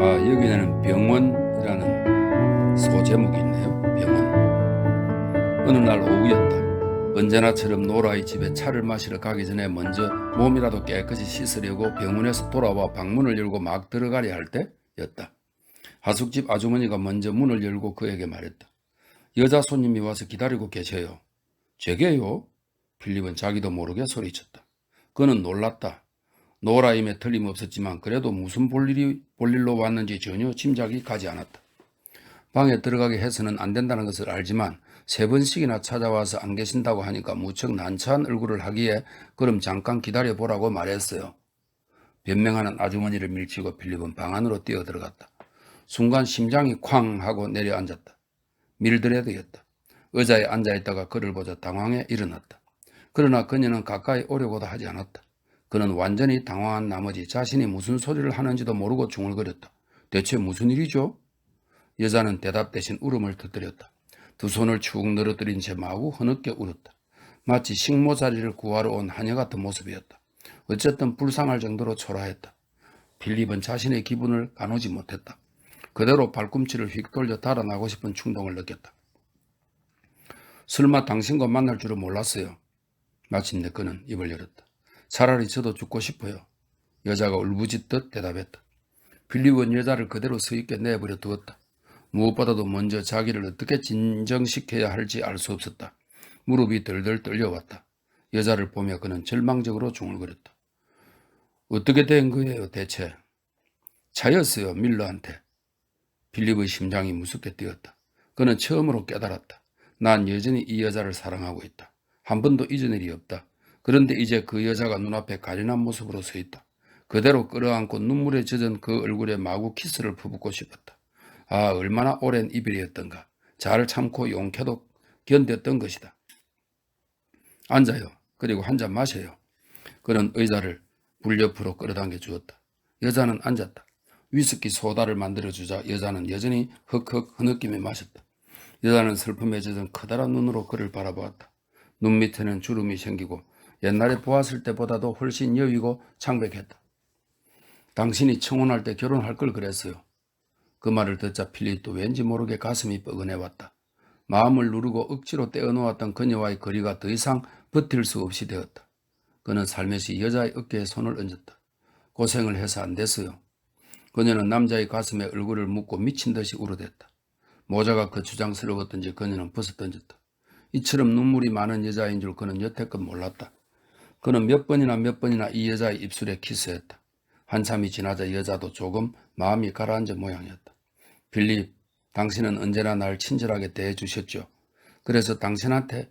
여기에는 병원이라는 소제목이 있네요. 병원. 어느 날 오후였다. 언제나처럼 노라의 집에 차를 마시러 가기 전에 먼저 몸이라도 깨끗이 씻으려고 병원에서 돌아와 방문을 열고 막 들어가려 할 때였다. 하숙집 아주머니가 먼저 문을 열고 그에게 말했다. 여자 손님이 와서 기다리고 계셔요. 제게요? 필립은 자기도 모르게 소리쳤다. 그는 놀랐다. 노라임에 틀림없었지만 그래도 무슨 볼일로 왔는지 전혀 짐작이 가지 않았다. 방에 들어가게 해서는 안 된다는 것을 알지만 3번씩이나 찾아와서 안 계신다고 하니까 무척 난처한 얼굴을 하기에 그럼 잠깐 기다려보라고 말했어요. 변명하는 아주머니를 밀치고 필립은 방 안으로 뛰어들어갔다. 순간 심장이 쾅 하고 내려앉았다. 밀드레드였다. 의자에 앉아있다가 그를 보자 당황해 일어났다. 그러나 그녀는 가까이 오려고도 하지 않았다. 그는 완전히 당황한 나머지 자신이 무슨 소리를 하는지도 모르고 중얼거렸다. 대체 무슨 일이죠? 여자는 대답 대신 울음을 터뜨렸다. 두 손을 축 늘어뜨린 채 마구 흐느껴 울었다. 마치 식모자리를 구하러 온 하녀 같은 모습이었다. 어쨌든 불쌍할 정도로 초라했다. 필립은 자신의 기분을 가누지 못했다. 그대로 발꿈치를 휙 돌려 달아나고 싶은 충동을 느꼈다. 설마 당신과 만날 줄은 몰랐어요. 마침내 그는 입을 열었다. 차라리 저도 죽고 싶어요. 여자가 울부짖듯 대답했다. 필립은 여자를 그대로 서 있게 내버려 두었다. 무엇보다도 먼저 자기를 어떻게 진정시켜야 할지 알 수 없었다. 무릎이 덜덜 떨려왔다. 여자를 보며 그는 절망적으로 중얼거렸다. 어떻게 된 거예요, 대체? 차였어요, 밀러한테. 필립의 심장이 무섭게 뛰었다. 그는 처음으로 깨달았다. 난 여전히 이 여자를 사랑하고 있다. 한 번도 잊은 일이 없다. 그런데 이제 그 여자가 눈앞에 가련한 모습으로 서 있다. 그대로 끌어안고 눈물에 젖은 그 얼굴에 마구 키스를 퍼붓고 싶었다. 얼마나 오랜 이별이었던가. 잘 참고 용케도 견뎠던 것이다. 앉아요. 그리고 한 잔 마셔요. 그는 의자를 불 옆으로 끌어당겨 주었다. 여자는 앉았다. 위스키 소다를 만들어주자 여자는 여전히 헉헉 흐느끼며 마셨다. 여자는 슬픔에 젖은 커다란 눈으로 그를 바라보았다. 눈 밑에는 주름이 생기고 옛날에 보았을 때보다도 훨씬 여위고 창백했다. 당신이 청혼할 때 결혼할 걸 그랬어요. 그 말을 듣자 필립도 왠지 모르게 가슴이 뻐근해왔다. 마음을 누르고 억지로 떼어놓았던 그녀와의 거리가 더 이상 버틸 수 없이 되었다. 그는 살며시 여자의 어깨에 손을 얹었다. 고생을 해서 안 됐어요. 그녀는 남자의 가슴에 얼굴을 묻고 미친 듯이 울어댔다. 모자가 거추장스러웠던지 그녀는 벗어던졌다. 이처럼 눈물이 많은 여자인 줄 그는 여태껏 몰랐다. 그는 몇 번이나 이 여자의 입술에 키스했다. 한참이 지나자 여자도 조금 마음이 가라앉은 모양이었다. 필립, 당신은 언제나 날 친절하게 대해주셨죠. 그래서 당신한테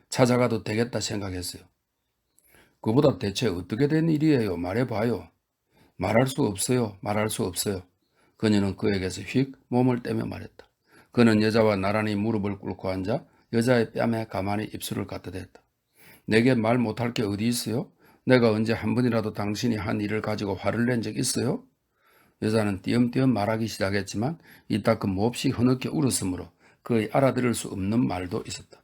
찾아가도 되겠다 생각했어요. 그보다 대체 어떻게 된 일이에요? 말해봐요. 말할 수 없어요. 말할 수 없어요. 그녀는 그에게서 휙 몸을 떼며 말했다. 그는 여자와 나란히 무릎을 꿇고 앉아 여자의 뺨에 가만히 입술을 갖다 댔다. 내게 말 못할 게 어디 있어요? 내가 언제 한 번이라도 당신이 한 일을 가지고 화를 낸 적 있어요? 여자는 띄엄띄엄 말하기 시작했지만 이따금 몹시 흐느껴 울었으므로 그의 알아들을 수 없는 말도 있었다.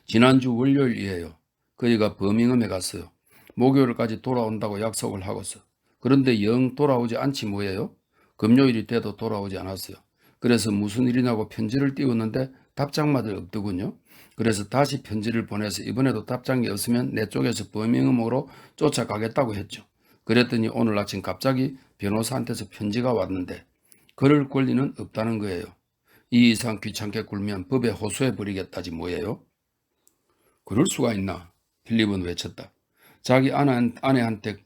지난주 월요일이에요. 그이가 버밍엄에 갔어요. 목요일까지 돌아온다고 약속을 하고서. 그런데 영 돌아오지 않지 뭐예요? 금요일이 돼도 돌아오지 않았어요. 그래서 무슨 일이냐고 편지를 띄웠는데 답장마저 없더군요. 그래서 다시 편지를 보내서 이번에도 답장이 없으면 내 쪽에서 버밍엄으로 쫓아가겠다고 했죠. 그랬더니 오늘 아침 갑자기 변호사한테서 편지가 왔는데 그럴 권리는 없다는 거예요. 이 이상 귀찮게 굴면 법에 호소해 버리겠다지 뭐예요? 그럴 수가 있나? 필립은 외쳤다. 자기 아내한테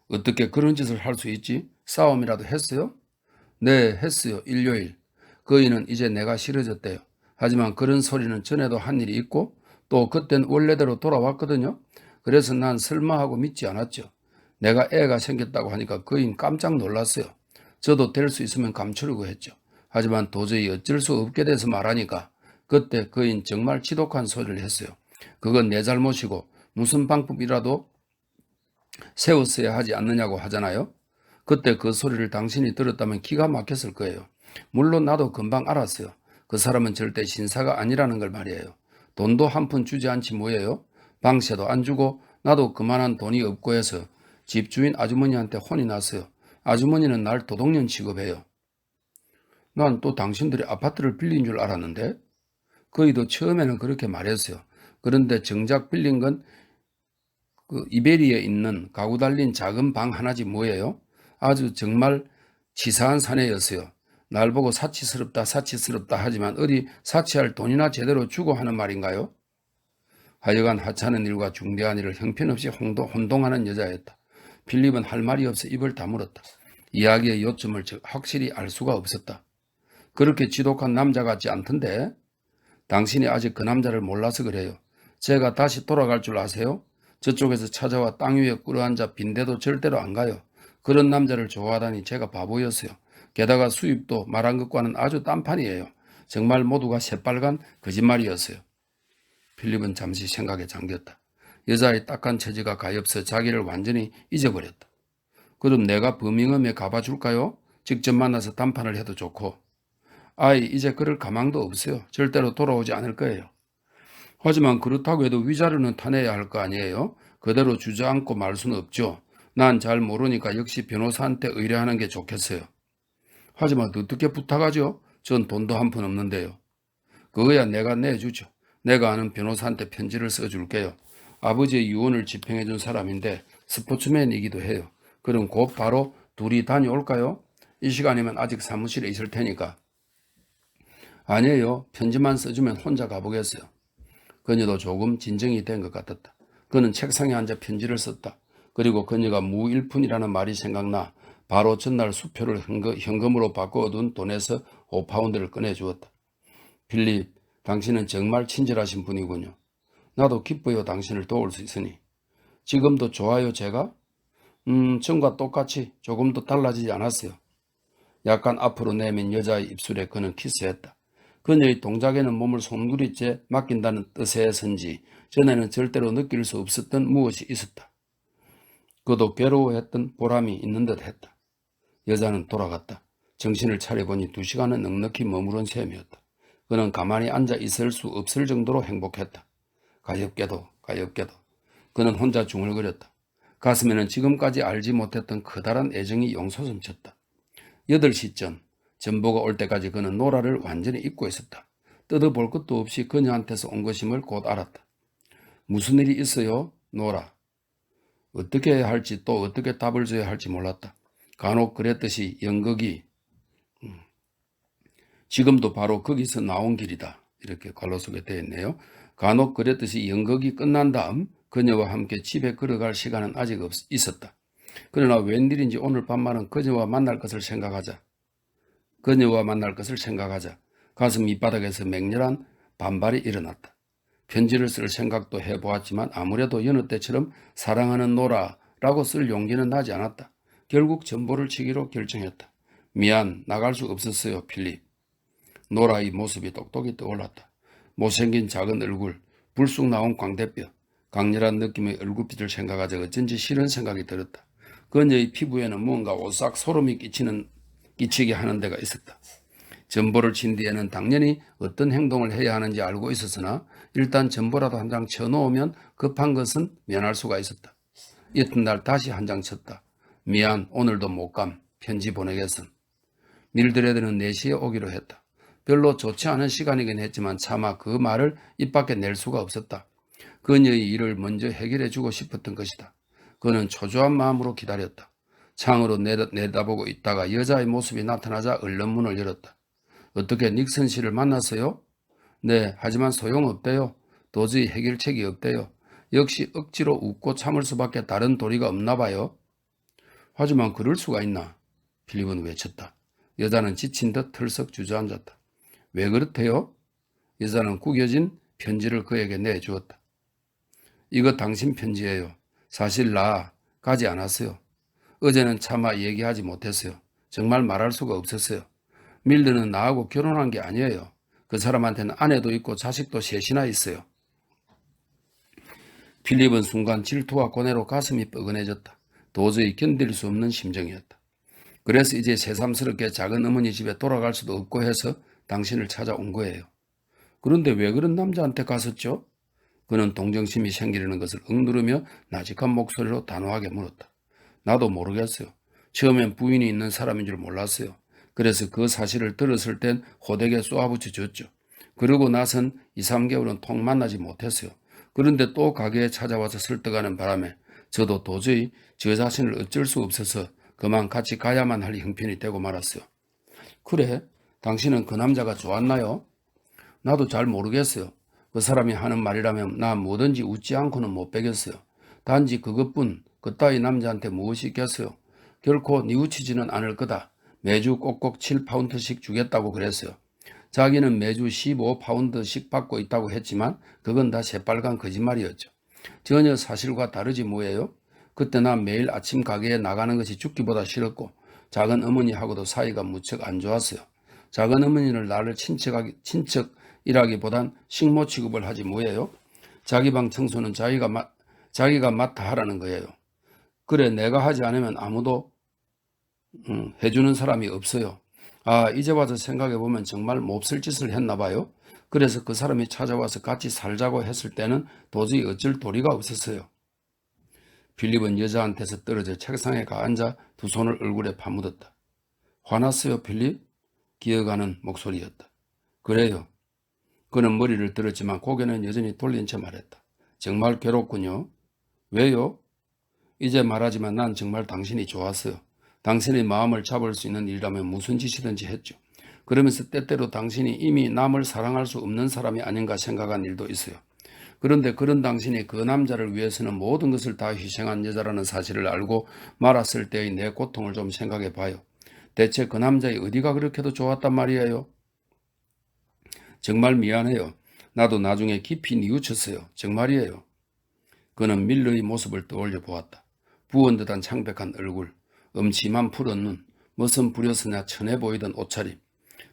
어떻게 그런 짓을 할 수 있지? 싸움이라도 했어요? 네, 했어요. 일요일. 그이는 이제 내가 싫어졌대요. 하지만 그런 소리는 전에도 한 일이 있고 또 그땐 원래대로 돌아왔거든요. 그래서 난 설마 하고 믿지 않았죠. 내가 애가 생겼다고 하니까 그인 깜짝 놀랐어요. 저도 될 수 있으면 감추려고 했죠. 하지만 도저히 어쩔 수 없게 돼서 말하니까 그때 그인 정말 지독한 소리를 했어요. 그건 내 잘못이고 무슨 방법이라도 세웠어야 하지 않느냐고 하잖아요. 그때 그 소리를 당신이 들었다면 기가 막혔을 거예요. 물론 나도 금방 알았어요. 그 사람은 절대 신사가 아니라는 걸 말이에요. 돈도 한 푼 주지 않지 뭐예요. 방세도 안 주고 나도 그만한 돈이 없고 해서 집주인 아주머니한테 혼이 났어요. 아주머니는 날 도둑년 취급해요. 난 또 당신들이 아파트를 빌린 줄 알았는데? 거의도 처음에는 그렇게 말했어요. 그런데 정작 빌린 건 그 이베리에 있는 가구 달린 작은 방 하나지 뭐예요? 아주 정말 치사한 사내였어요. 날 보고 사치스럽다 사치스럽다 하지만 어디 사치할 돈이나 제대로 주고 하는 말인가요? 하여간 하찮은 일과 중대한 일을 형편없이 혼동하는 여자였다. 필립은 할 말이 없어 입을 다물었다. 이야기의 요점을 확실히 알 수가 없었다. 그렇게 지독한 남자 같지 않던데? 당신이 아직 그 남자를 몰라서 그래요. 제가 다시 돌아갈 줄 아세요? 저쪽에서 찾아와 땅 위에 꿇어앉아 빈대도 절대로 안 가요. 그런 남자를 좋아하다니 제가 바보였어요. 게다가 수입도 말한 것과는 아주 딴판이에요. 정말 모두가 새빨간 거짓말이었어요. 필립은 잠시 생각에 잠겼다. 여자의 딱한 처지가 가엾어 자기를 완전히 잊어버렸다. 그럼 내가 버밍엄에 가봐 줄까요? 직접 만나서談판을 해도 좋고. 아이, 이제 그럴 가망도 없어요. 절대로 돌아오지 않을 거예요. 하지만 그렇다고 해도 위자료는 타내야 할 거 아니에요? 그대로 주저앉고 말 수는 없죠. 난 잘 모르니까 역시 변호사한테 의뢰하는 게 좋겠어요. 하지만 어떻게 부탁하죠? 전 돈도 한 푼 없는데요. 그거야 내가 내주죠. 내가 아는 변호사한테 편지를 써줄게요. 아버지의 유언을 집행해준 사람인데 스포츠맨이기도 해요. 그럼 곧 바로 둘이 다녀올까요? 이 시간이면 아직 사무실에 있을 테니까. 아니에요. 편지만 써주면 혼자 가보겠어요. 그녀도 조금 진정이 된 것 같았다. 그는 책상에 앉아 편지를 썼다. 그리고 그녀가 무일푼이라는 말이 생각나 바로 전날 수표를 현금으로 바꿔 얻은 돈에서 5파운드를 꺼내주었다. 필립, 당신은 정말 친절하신 분이군요. 나도 기뻐요. 당신을 도울 수 있으니. 지금도 좋아요, 제가? 전과 똑같이 조금도 달라지지 않았어요. 약간 앞으로 내민 여자의 입술에 그는 키스했다. 그녀의 동작에는 몸을 송두리째 맡긴다는 뜻에선지 전에는 절대로 느낄 수 없었던 무엇이 있었다. 그도 괴로워했던 보람이 있는 듯 했다. 여자는 돌아갔다. 정신을 차려보니 2시간은 넉넉히 머무른 셈이었다. 그는 가만히 앉아 있을 수 없을 정도로 행복했다. 가엾게도 그는 혼자 중얼거렸다. 가슴에는 지금까지 알지 못했던 커다란 애정이 용솟음쳤다. 8시쯤 전보가 올 때까지 그는 노라를 완전히 잊고 있었다. 뜯어볼 것도 없이 그녀한테서 온 것임을 곧 알았다. 무슨 일이 있어요? 노라. 어떻게 해야 할지 또 어떻게 답을 줘야 할지 몰랐다. 간혹 그랬듯이 연극이 지금도 바로 거기서 나온 길이다. 이렇게 괄호 속에 되어 있네요. 간혹 그랬듯이 연극이 끝난 다음 그녀와 함께 집에 걸어갈 시간은 아직 있었다. 그러나 웬일인지 오늘 밤만은 그녀와 만날 것을 생각하자 가슴 밑바닥에서 맹렬한 반발이 일어났다. 편지를 쓸 생각도 해보았지만 아무래도 여느 때처럼 사랑하는 노라라고 쓸 용기는 나지 않았다. 결국 전보를 치기로 결정했다. 미안, 나갈 수 없었어요, 필립. 노라의 모습이 똑똑히 떠올랐다. 못생긴 작은 얼굴, 불쑥 나온 광대뼈, 강렬한 느낌의 얼굴빛을 생각하자 어쩐지 싫은 생각이 들었다. 그녀의 피부에는 뭔가 오싹 소름이 끼치게 하는 데가 있었다. 전보를 친 뒤에는 당연히 어떤 행동을 해야 하는지 알고 있었으나 일단 전보라도 한 장 쳐놓으면 급한 것은 면할 수가 있었다. 이튿날 다시 한 장 쳤다. 미안, 오늘도 못 감. 편지 보내겠음. 밀드레드는 4시에 오기로 했다. 별로 좋지 않은 시간이긴 했지만 차마 그 말을 입 밖에 낼 수가 없었다. 그녀의 일을 먼저 해결해주고 싶었던 것이다. 그는 초조한 마음으로 기다렸다. 창으로 내다보고 있다가 여자의 모습이 나타나자 얼른 문을 열었다. 어떻게 닉슨 씨를 만났어요? 네, 하지만 소용없대요. 도저히 해결책이 없대요. 역시 억지로 웃고 참을 수밖에 다른 도리가 없나 봐요. 하지만 그럴 수가 있나? 필립은 외쳤다. 여자는 지친 듯 털썩 주저앉았다. 왜 그렇대요? 여자는 구겨진 편지를 그에게 내주었다. 이거 당신 편지예요. 사실 나 가지 않았어요. 어제는 차마 얘기하지 못했어요. 정말 말할 수가 없었어요. 밀드는 나하고 결혼한 게 아니에요. 그 사람한테는 아내도 있고 자식도 셋이나 있어요. 필립은 순간 질투와 고뇌로 가슴이 뻐근해졌다. 도저히 견딜 수 없는 심정이었다. 그래서 이제 새삼스럽게 작은 어머니 집에 돌아갈 수도 없고 해서 당신을 찾아온 거예요. 그런데 왜 그런 남자한테 갔었죠? 그는 동정심이 생기려는 것을 억누르며 나직한 목소리로 단호하게 물었다. 나도 모르겠어요. 처음엔 부인이 있는 사람인 줄 몰랐어요. 그래서 그 사실을 들었을 땐 호되게 쏘아붙여 줬죠. 그러고 나선 2, 3개월은 통 만나지 못했어요. 그런데 또 가게에 찾아와서 설득하는 바람에 저도 도저히 저 자신을 어쩔 수 없어서 그만 같이 가야만 할 형편이 되고 말았어요. 그래? 당신은 그 남자가 좋았나요? 나도 잘 모르겠어요. 그 사람이 하는 말이라면 나 뭐든지 웃지 않고는 못 빼겠어요. 단지 그것뿐 그따위 남자한테 무엇이 있겠어요. 결코 뉘우치지는 않을 거다. 매주 꼭꼭 7파운드씩 주겠다고 그랬어요. 자기는 매주 15파운드씩 받고 있다고 했지만 그건 다 새빨간 거짓말이었죠. 전혀 사실과 다르지 뭐예요? 그때 난 매일 아침 가게에 나가는 것이 죽기보다 싫었고 작은 어머니하고도 사이가 무척 안 좋았어요. 작은 어머니는 나를 친척이라기보단 식모 취급을 하지 뭐예요? 자기 방 청소는 자기가 맡아 하라는 거예요. 그래 내가 하지 않으면 아무도 해주는 사람이 없어요. 아, 이제 와서 생각해보면 정말 몹쓸 짓을 했나 봐요. 그래서 그 사람이 찾아와서 같이 살자고 했을 때는 도저히 어쩔 도리가 없었어요. 필립은 여자한테서 떨어져 책상에 가앉아 두 손을 얼굴에 파묻었다. 화났어요, 필립? 기어가는 목소리였다. 그래요. 그는 머리를 들었지만 고개는 여전히 돌린 채 말했다. 정말 괴롭군요. 왜요? 이제 말하지만 난 정말 당신이 좋았어요. 당신의 마음을 잡을 수 있는 일이라면 무슨 짓이든지 했죠. 그러면서 때때로 당신이 이미 남을 사랑할 수 없는 사람이 아닌가 생각한 일도 있어요. 그런데 그런 당신이 그 남자를 위해서는 모든 것을 다 희생한 여자라는 사실을 알고 말았을 때의 내 고통을 좀 생각해 봐요. 대체 그 남자의 어디가 그렇게도 좋았단 말이에요? 정말 미안해요. 나도 나중에 깊이 뉘우쳤어요. 정말이에요. 그는 밀러의 모습을 떠올려 보았다. 부은 듯한 창백한 얼굴, 음침한 푸른 눈, 무슨 부려서냐 천해 보이던 옷차림.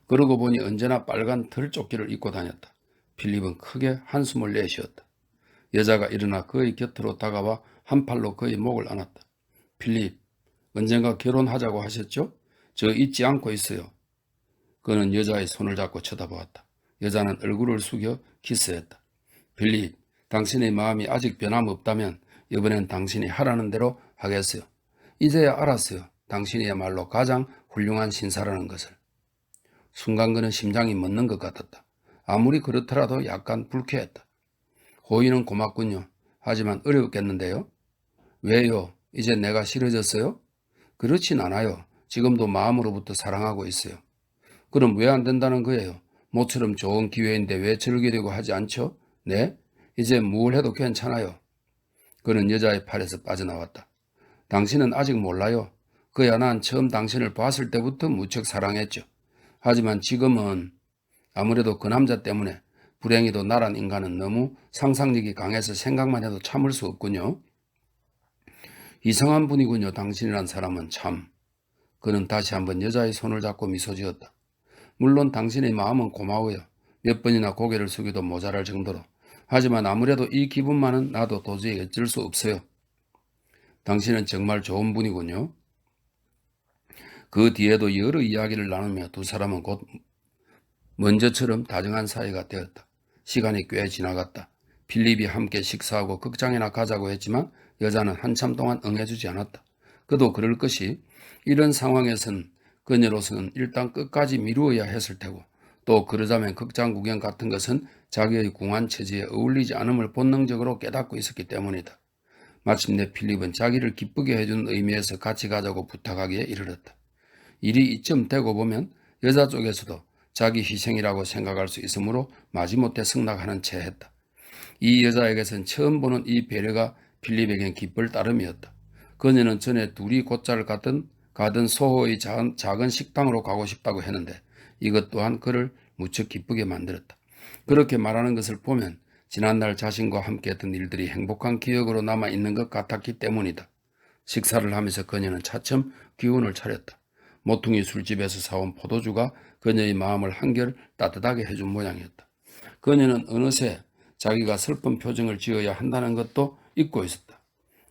그러고 보니 언제나 빨간 털조끼를 입고 다녔다. 필립은 크게 한숨을 내쉬었다. 여자가 일어나 그의 곁으로 다가와 한 팔로 그의 목을 안았다. 필립, 언젠가 결혼하자고 하셨죠? 저 잊지 않고 있어요. 그는 여자의 손을 잡고 쳐다보았다. 여자는 얼굴을 숙여 키스했다. 필립, 당신의 마음이 아직 변함없다면 이번엔 당신이 하라는 대로 하겠어요. 이제야 알았어요. 당신이야말로 가장 훌륭한 신사라는 것을. 순간 그는 심장이 멎는 것 같았다. 아무리 그렇더라도 약간 불쾌했다. 호의는 고맙군요. 하지만 어렵겠는데요? 왜요? 이제 내가 싫어졌어요? 그렇진 않아요. 지금도 마음으로부터 사랑하고 있어요. 그럼 왜 안 된다는 거예요? 모처럼 좋은 기회인데 왜 즐기려고 하지 않죠? 네? 이제 뭘 해도 괜찮아요. 그는 여자의 팔에서 빠져나왔다. 당신은 아직 몰라요. 그야 난 처음 당신을 봤을 때부터 무척 사랑했죠. 하지만 지금은 아무래도 그 남자 때문에 불행히도 나란 인간은 너무 상상력이 강해서 생각만 해도 참을 수 없군요. 이상한 분이군요. 당신이란 사람은 참. 그는 다시 한번 여자의 손을 잡고 미소 지었다. 물론 당신의 마음은 고마워요. 몇 번이나 고개를 숙여도 모자랄 정도로. 하지만 아무래도 이 기분만은 나도 도저히 어쩔 수 없어요. 당신은 정말 좋은 분이군요. 그 뒤에도 여러 이야기를 나누며 두 사람은 곧 먼저처럼 다정한 사이가 되었다. 시간이 꽤 지나갔다. 필립이 함께 식사하고 극장이나 가자고 했지만 여자는 한참 동안 응해주지 않았다. 그도 그럴 것이 이런 상황에선 그녀로서는 일단 끝까지 미루어야 했을 테고 또 그러자면 극장 구경 같은 것은 자기의 궁한 처지에 어울리지 않음을 본능적으로 깨닫고 있었기 때문이다. 마침내 필립은 자기를 기쁘게 해주는 의미에서 같이 가자고 부탁하기에 이르렀다. 일이 이쯤 되고 보면 여자 쪽에서도 자기 희생이라고 생각할 수 있으므로 마지못해 승낙하는 채 했다. 이 여자에게선 처음 보는 이 배려가 필립에겐 기쁠 따름이었다. 그녀는 전에 둘이 곧잘 가던 소호의 작은 식당으로 가고 싶다고 했는데 이것 또한 그를 무척 기쁘게 만들었다. 그렇게 말하는 것을 보면 지난날 자신과 함께했던 일들이 행복한 기억으로 남아있는 것 같았기 때문이다. 식사를 하면서 그녀는 차츰 기운을 차렸다. 모퉁이 술집에서 사온 포도주가 그녀의 마음을 한결 따뜻하게 해준 모양이었다. 그녀는 어느새 자기가 슬픈 표정을 지어야 한다는 것도 잊고 있었다.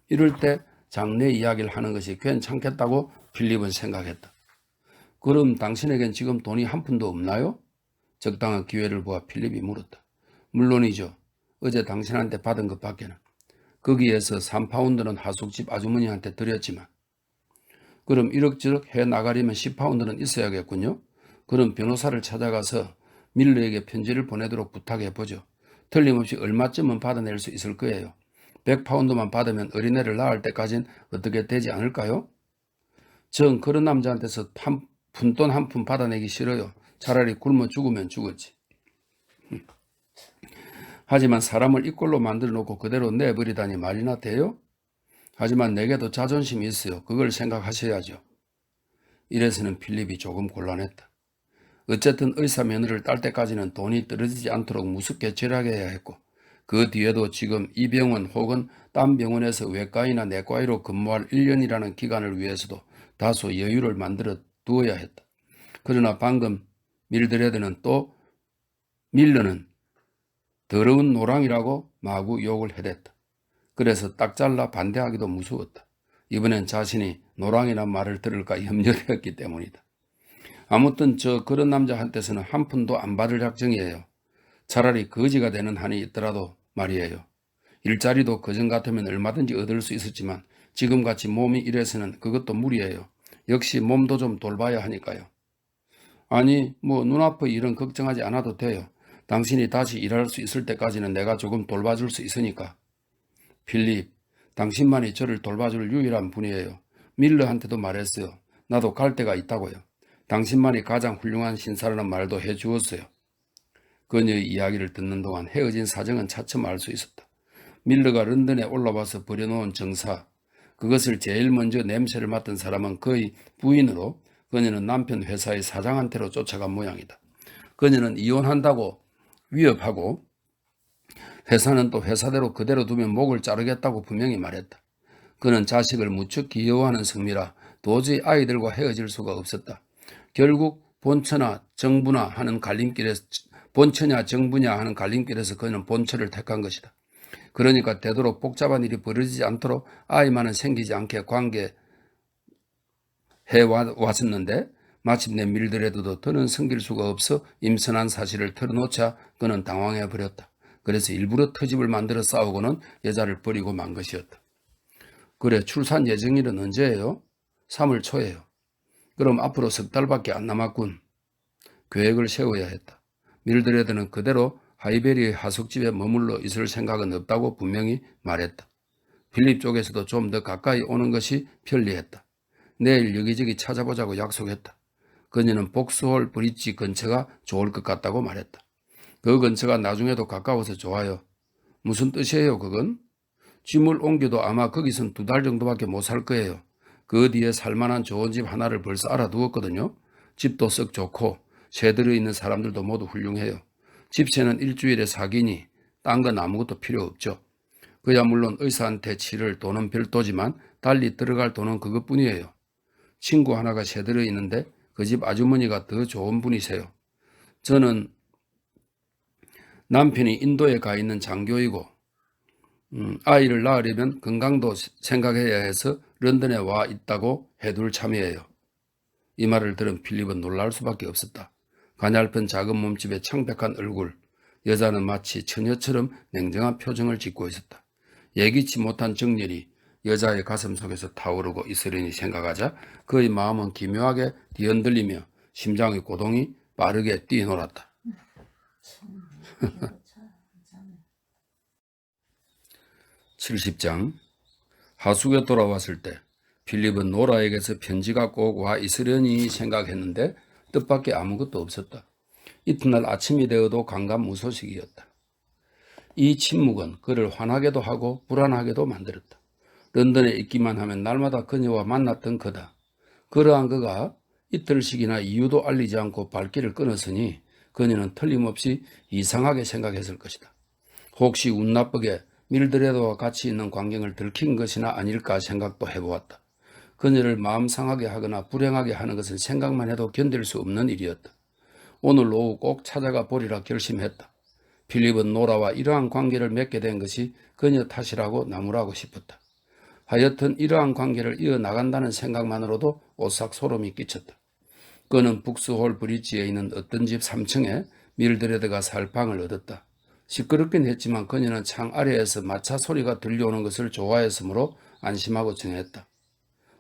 이럴 때 장래 이야기를 하는 것이 괜찮겠다고 필립은 생각했다. 그럼 당신에겐 지금 돈이 한 푼도 없나요? 적당한 기회를 보아 필립이 물었다. 물론이죠. 어제 당신한테 받은 것밖에는. 거기에서 3파운드는 하숙집 아주머니한테 드렸지만. 그럼 이럭저럭 해 나가려면 10파운드는 있어야겠군요. 그럼 변호사를 찾아가서 밀러에게 편지를 보내도록 부탁해보죠. 틀림없이 얼마쯤은 받아낼 수 있을 거예요. 100파운드만 받으면 어린애를 낳을 때까진 어떻게 되지 않을까요? 전 그런 남자한테서 푼돈 한 푼 받아내기 싫어요. 차라리 굶어 죽으면 죽었지. 하지만 사람을 이꼴로 만들어 놓고 그대로 내버리다니 말이나 돼요? 하지만 내게도 자존심이 있어요. 그걸 생각하셔야죠. 이래서는 필립이 조금 곤란했다. 어쨌든 의사 면허를 딸 때까지는 돈이 떨어지지 않도록 무섭게 절약해야 했고 그 뒤에도 지금 이 병원 혹은 딴 병원에서 외과이나 내과의로 근무할 1년이라는 기간을 위해서도 다소 여유를 만들어 두어야 했다. 그러나 방금 밀드레드는 또 밀러는 더러운 노랑이라고 마구 욕을 해댔다. 그래서 딱 잘라 반대하기도 무서웠다. 이번엔 자신이 노랑이란 말을 들을까 염려를 했기 때문이다. 아무튼 그런 남자한테서는 한 푼도 안 받을 작정이에요. 차라리 거지가 되는 한이 있더라도 말이에요. 일자리도 그전 같으면 얼마든지 얻을 수 있었지만 지금같이 몸이 이래서는 그것도 무리예요. 역시 몸도 좀 돌봐야 하니까요. 아니 눈앞의 일은 걱정하지 않아도 돼요. 당신이 다시 일할 수 있을 때까지는 내가 조금 돌봐줄 수 있으니까. 필립, 당신만이 저를 돌봐줄 유일한 분이에요. 밀러한테도 말했어요. 나도 갈 데가 있다고요. 당신만이 가장 훌륭한 신사라는 말도 해주었어요. 그녀의 이야기를 듣는 동안 헤어진 사정은 차츰 알 수 있었다. 밀러가 런던에 올라와서 버려놓은 정사, 그것을 제일 먼저 냄새를 맡은 사람은 그의 부인으로 그녀는 남편 회사의 사장한테로 쫓아간 모양이다. 그녀는 이혼한다고 위협하고 회사는 또 회사대로 그대로 두면 목을 자르겠다고 분명히 말했다. 그는 자식을 무척 귀여워하는 성미라 도저히 아이들과 헤어질 수가 없었다. 결국 본처냐 정부냐 하는 갈림길에서 그는 본처를 택한 것이다. 그러니까 되도록 복잡한 일이 벌어지지 않도록 아이만은 생기지 않게 관계해 왔었는데 마침내 밀드레드도 더는 섬길 수가 없어 임선한 사실을 털어놓자 그는 당황해버렸다. 그래서 일부러 터집을 만들어 싸우고는 여자를 버리고 만 것이었다. 그래, 출산 예정일은 언제예요? 3월 초예요. 그럼 앞으로 석 달밖에 안 남았군. 계획을 세워야 했다. 밀드레드는 그대로 하이베리의 하숙집에 머물러 있을 생각은 없다고 분명히 말했다. 필립 쪽에서도 좀 더 가까이 오는 것이 편리했다. 내일 여기저기 찾아보자고 약속했다. 그녀는 복스홀 브릿지 근처가 좋을 것 같다고 말했다. 그 근처가 나중에도 가까워서 좋아요. 무슨 뜻이에요 그건? 짐을 옮겨도 아마 거기선 2달 정도밖에 못 살 거예요. 그 뒤에 살만한 좋은 집 하나를 벌써 알아두었거든요. 집도 썩 좋고 새 들어있는 사람들도 모두 훌륭해요. 집세는 일주일에 사기니 딴 건 아무것도 필요 없죠. 그야 물론 의사한테 치를 돈은 별도지만 달리 들어갈 돈은 그것뿐이에요. 친구 하나가 새 들어있는데 그 집 아주머니가 더 좋은 분이세요. 저는 남편이 인도에 가 있는 장교이고 아이를 낳으려면 건강도 생각해야 해서 런던에 와 있다고 해둘 참이에요. 이 말을 들은 필립은 놀랄 수밖에 없었다. 가냘픈 작은 몸집에 창백한 얼굴, 여자는 마치 처녀처럼 냉정한 표정을 짓고 있었다. 예기치 못한 정열이 여자의 가슴 속에서 타오르고 있으려니 생각하자 그의 마음은 기묘하게 뒤흔들리며 심장의 고동이 빠르게 뛰놀았다. 70장 하숙에 돌아왔을 때 필립은 노라에게서 편지가 꼭 와 있으려니 생각했는데 뜻밖의 아무것도 없었다. 이튿날 아침이 되어도 강간무소식이었다. 이 침묵은 그를 화나게도 하고 불안하게도 만들었다. 런던에 있기만 하면 날마다 그녀와 만났던 그다. 그러한 그가 이틀씩이나 이유도 알리지 않고 발길을 끊었으니 그녀는 틀림없이 이상하게 생각했을 것이다. 혹시 운 나쁘게 밀드레드와 같이 있는 광경을 들킨 것이나 아닐까 생각도 해보았다. 그녀를 마음 상하게 하거나 불행하게 하는 것은 생각만 해도 견딜 수 없는 일이었다. 오늘 오후 꼭 찾아가 보리라 결심했다. 필립은 노라와 이러한 관계를 맺게 된 것이 그녀 탓이라고 나무라고 싶었다. 하여튼 이러한 관계를 이어나간다는 생각만으로도 오싹 소름이 끼쳤다. 그는 북스홀 브릿지에 있는 어떤 집 3층에 밀드레드가 살 방을 얻었다. 시끄럽긴 했지만 그녀는 창 아래에서 마차 소리가 들려오는 것을 좋아했으므로 안심하고 정했다.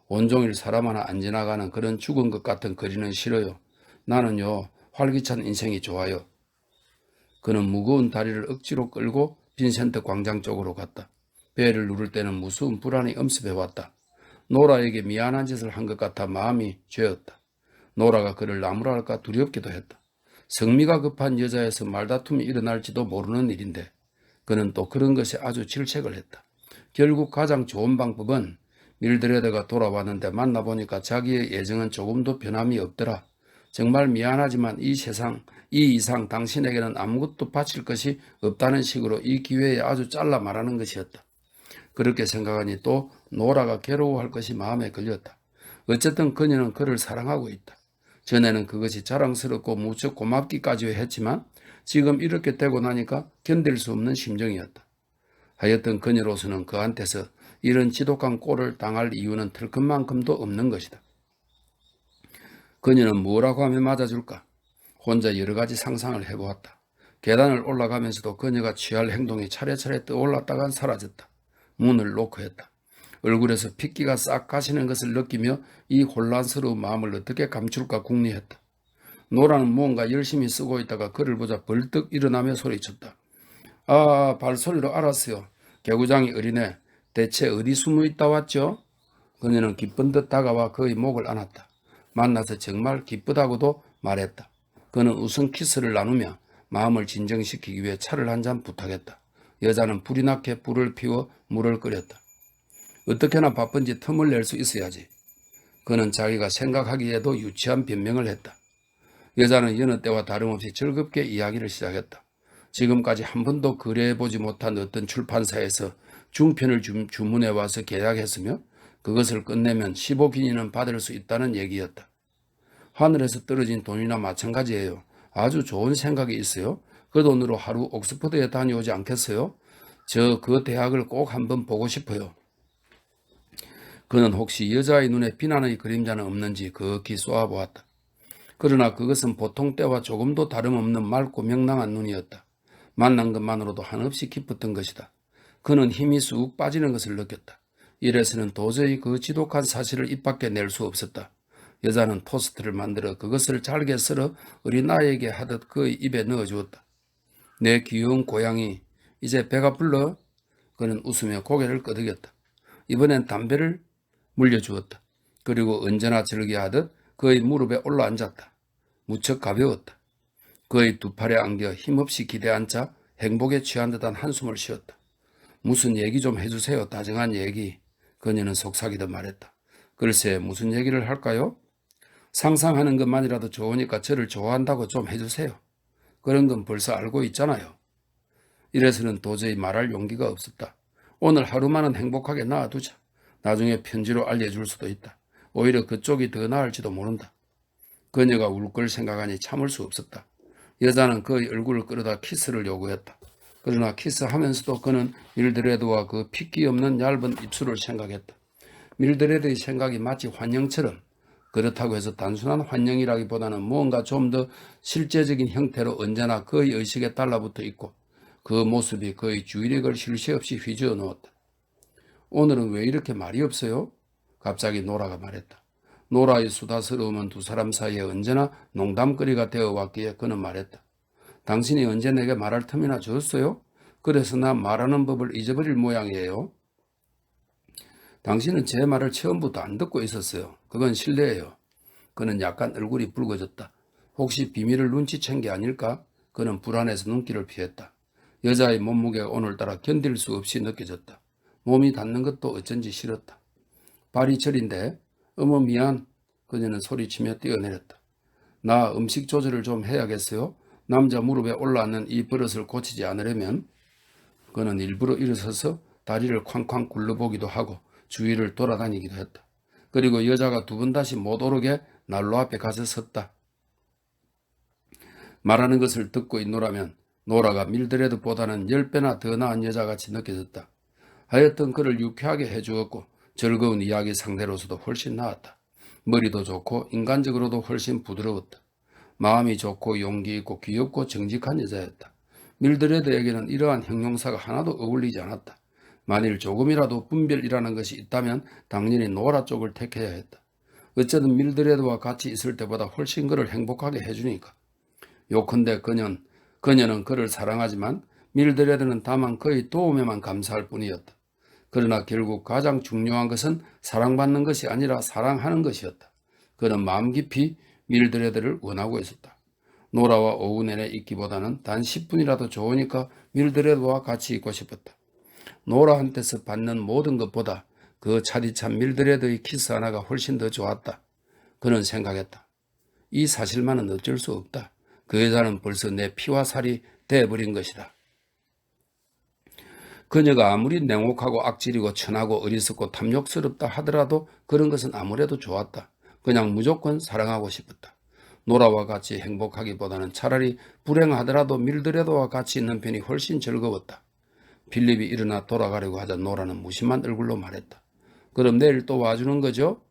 온종일 사람 하나 안 지나가는 그런 죽은 것 같은 거리는 싫어요. 나는요, 활기찬 인생이 좋아요. 그는 무거운 다리를 억지로 끌고 빈센트 광장 쪽으로 갔다. 배를 누를 때는 무서운 불안이 엄습해왔다. 노라에게 미안한 짓을 한 것 같아 마음이 죄었다. 노라가 그를 나무랄까 두렵기도 했다. 성미가 급한 여자에서 말다툼이 일어날지도 모르는 일인데 그는 또 그런 것에 아주 질책을 했다. 결국 가장 좋은 방법은 밀드레드가 돌아왔는데 만나보니까 자기의 예정은 조금도 변함이 없더라. 정말 미안하지만 이 이상 당신에게는 아무것도 바칠 것이 없다는 식으로 이 기회에 아주 잘라 말하는 것이었다. 그렇게 생각하니 또 노라가 괴로워할 것이 마음에 걸렸다. 어쨌든 그녀는 그를 사랑하고 있다. 전에는 그것이 자랑스럽고 무척 고맙기까지 했지만 지금 이렇게 되고 나니까 견딜 수 없는 심정이었다. 하여튼 그녀로서는 그한테서 이런 지독한 꼴을 당할 이유는 털끝만큼도 없는 것이다. 그녀는 뭐라고 하면 맞아줄까? 혼자 여러 가지 상상을 해보았다. 계단을 올라가면서도 그녀가 취할 행동이 차례차례 떠올랐다간 사라졌다. 문을 노크했다. 얼굴에서 핏기가 싹 가시는 것을 느끼며 이 혼란스러운 마음을 어떻게 감출까 궁리했다. 노라는 무언가 열심히 쓰고 있다가 그를 보자 벌떡 일어나며 소리쳤다. 아, 발소리로 알았어요. 개구장이 어리네. 대체 어디 숨어 있다 왔죠? 그녀는 기쁜 듯 다가와 그의 목을 안았다. 만나서 정말 기쁘다고도 말했다. 그는 우선 키스를 나누며 마음을 진정시키기 위해 차를 한 잔 부탁했다. 여자는 불이 나게 불을 피워 물을 끓였다. 어떻게나 바쁜지 틈을 낼 수 있어야지. 그는 자기가 생각하기에도 유치한 변명을 했다. 여자는 여느 때와 다름없이 즐겁게 이야기를 시작했다. 지금까지 한 번도 거래해보지 못한 어떤 출판사에서 중편을 주문해 와서 계약했으며 그것을 끝내면 15기니는 받을 수 있다는 얘기였다. 하늘에서 떨어진 돈이나 마찬가지예요. 아주 좋은 생각이 있어요. 그 돈으로 하루 옥스퍼드에 다녀오지 않겠어요? 저 그 대학을 꼭 한번 보고 싶어요. 그는 혹시 여자의 눈에 비난의 그림자는 없는지 극히 쏘아보았다. 그러나 그것은 보통 때와 조금도 다름없는 맑고 명랑한 눈이었다. 만난 것만으로도 한없이 기뻤던 것이다. 그는 힘이 쑥 빠지는 것을 느꼈다. 이래서는 도저히 그 지독한 사실을 입 밖에 낼 수 없었다. 여자는 토스트를 만들어 그것을 잘게 썰어 어린아이에게 하듯 그의 입에 넣어주었다. 내 귀여운 고양이, 이제 배가 불러? 그는 웃으며 고개를 끄덕였다. 이번엔 담배를 물려주었다. 그리고 언제나 즐겨하듯 그의 무릎에 올라앉았다. 무척 가벼웠다. 그의 두 팔에 안겨 힘없이 기대앉아 행복에 취한 듯한 한숨을 쉬었다. 무슨 얘기 좀 해주세요. 다정한 얘기. 그녀는 속삭이듯 말했다. 글쎄 무슨 얘기를 할까요? 상상하는 것만이라도 좋으니까 저를 좋아한다고 좀 해주세요. 그런 건 벌써 알고 있잖아요. 이래서는 도저히 말할 용기가 없었다. 오늘 하루만은 행복하게 놔두자. 나중에 편지로 알려줄 수도 있다. 오히려 그쪽이 더 나을지도 모른다. 그녀가 울 걸 생각하니 참을 수 없었다. 여자는 그의 얼굴을 끌어다 키스를 요구했다. 그러나 키스하면서도 그는 밀드레드와 그 핏기 없는 얇은 입술을 생각했다. 밀드레드의 생각이 마치 환영처럼, 그렇다고 해서 단순한 환영이라기보다는 무언가 좀 더 실제적인 형태로 언제나 그의 의식에 달라붙어 있고 그 모습이 그의 주의력을 쉴 새 없이 휘저어 놓았다. 오늘은 왜 이렇게 말이 없어요? 갑자기 노라가 말했다. 노라의 수다스러움은 두 사람 사이에 언제나 농담거리가 되어 왔기에 그는 말했다. 당신이 언제 내게 말할 틈이나 줬어요? 그래서 나 말하는 법을 잊어버릴 모양이에요. 당신은 제 말을 처음부터 안 듣고 있었어요. 그건 실례예요. 그는 약간 얼굴이 붉어졌다. 혹시 비밀을 눈치챈 게 아닐까? 그는 불안해서 눈길을 피했다. 여자의 몸무게가 오늘따라 견딜 수 없이 느껴졌다. 몸이 닿는 것도 어쩐지 싫었다. 발이 저린데 어머 미안. 그녀는 소리치며 뛰어내렸다. 나 음식 조절을 좀 해야겠어요. 남자 무릎에 올라앉는 이 버릇을 고치지 않으려면. 그는 일부러 일어서서 다리를 쾅쾅 굴러보기도 하고 주위를 돌아다니기도 했다. 그리고 여자가 두 번 다시 못 오르게 난로 앞에 가서 섰다. 말하는 것을 듣고 있노라면 노라가 밀드레드보다는 10배나 더 나은 여자같이 느껴졌다. 하여튼 그를 유쾌하게 해주었고 즐거운 이야기 상대로서도 훨씬 나았다. 머리도 좋고 인간적으로도 훨씬 부드러웠다. 마음이 좋고 용기 있고 귀엽고 정직한 여자였다. 밀드레드에게는 이러한 형용사가 하나도 어울리지 않았다. 만일 조금이라도 분별이라는 것이 있다면 당연히 노라 쪽을 택해야 했다. 어쨌든 밀드레드와 같이 있을 때보다 훨씬 그를 행복하게 해주니까. 요컨대 그녀는 그를 사랑하지만 밀드레드는 다만 그의 도움에만 감사할 뿐이었다. 그러나 결국 가장 중요한 것은 사랑받는 것이 아니라 사랑하는 것이었다. 그는 마음 깊이 밀드레드를 원하고 있었다. 노라와 오후 내내 있기보다는 단 10분이라도 좋으니까 밀드레드와 같이 있고 싶었다. 노라한테서 받는 모든 것보다 그 차디찬 밀드레드의 키스 하나가 훨씬 더 좋았다. 그는 생각했다. 이 사실만은 어쩔 수 없다. 그 여자는 벌써 내 피와 살이 돼버린 것이다. 그녀가 아무리 냉혹하고 악질이고 천하고 어리석고 탐욕스럽다 하더라도 그런 것은 아무래도 좋았다. 그냥 무조건 사랑하고 싶었다. 노라와 같이 행복하기보다는 차라리 불행하더라도 밀드레드와 같이 있는 편이 훨씬 즐거웠다. 필립이 일어나 돌아가려고 하자 노라는 무심한 얼굴로 말했다. 그럼 내일 또 와주는 거죠?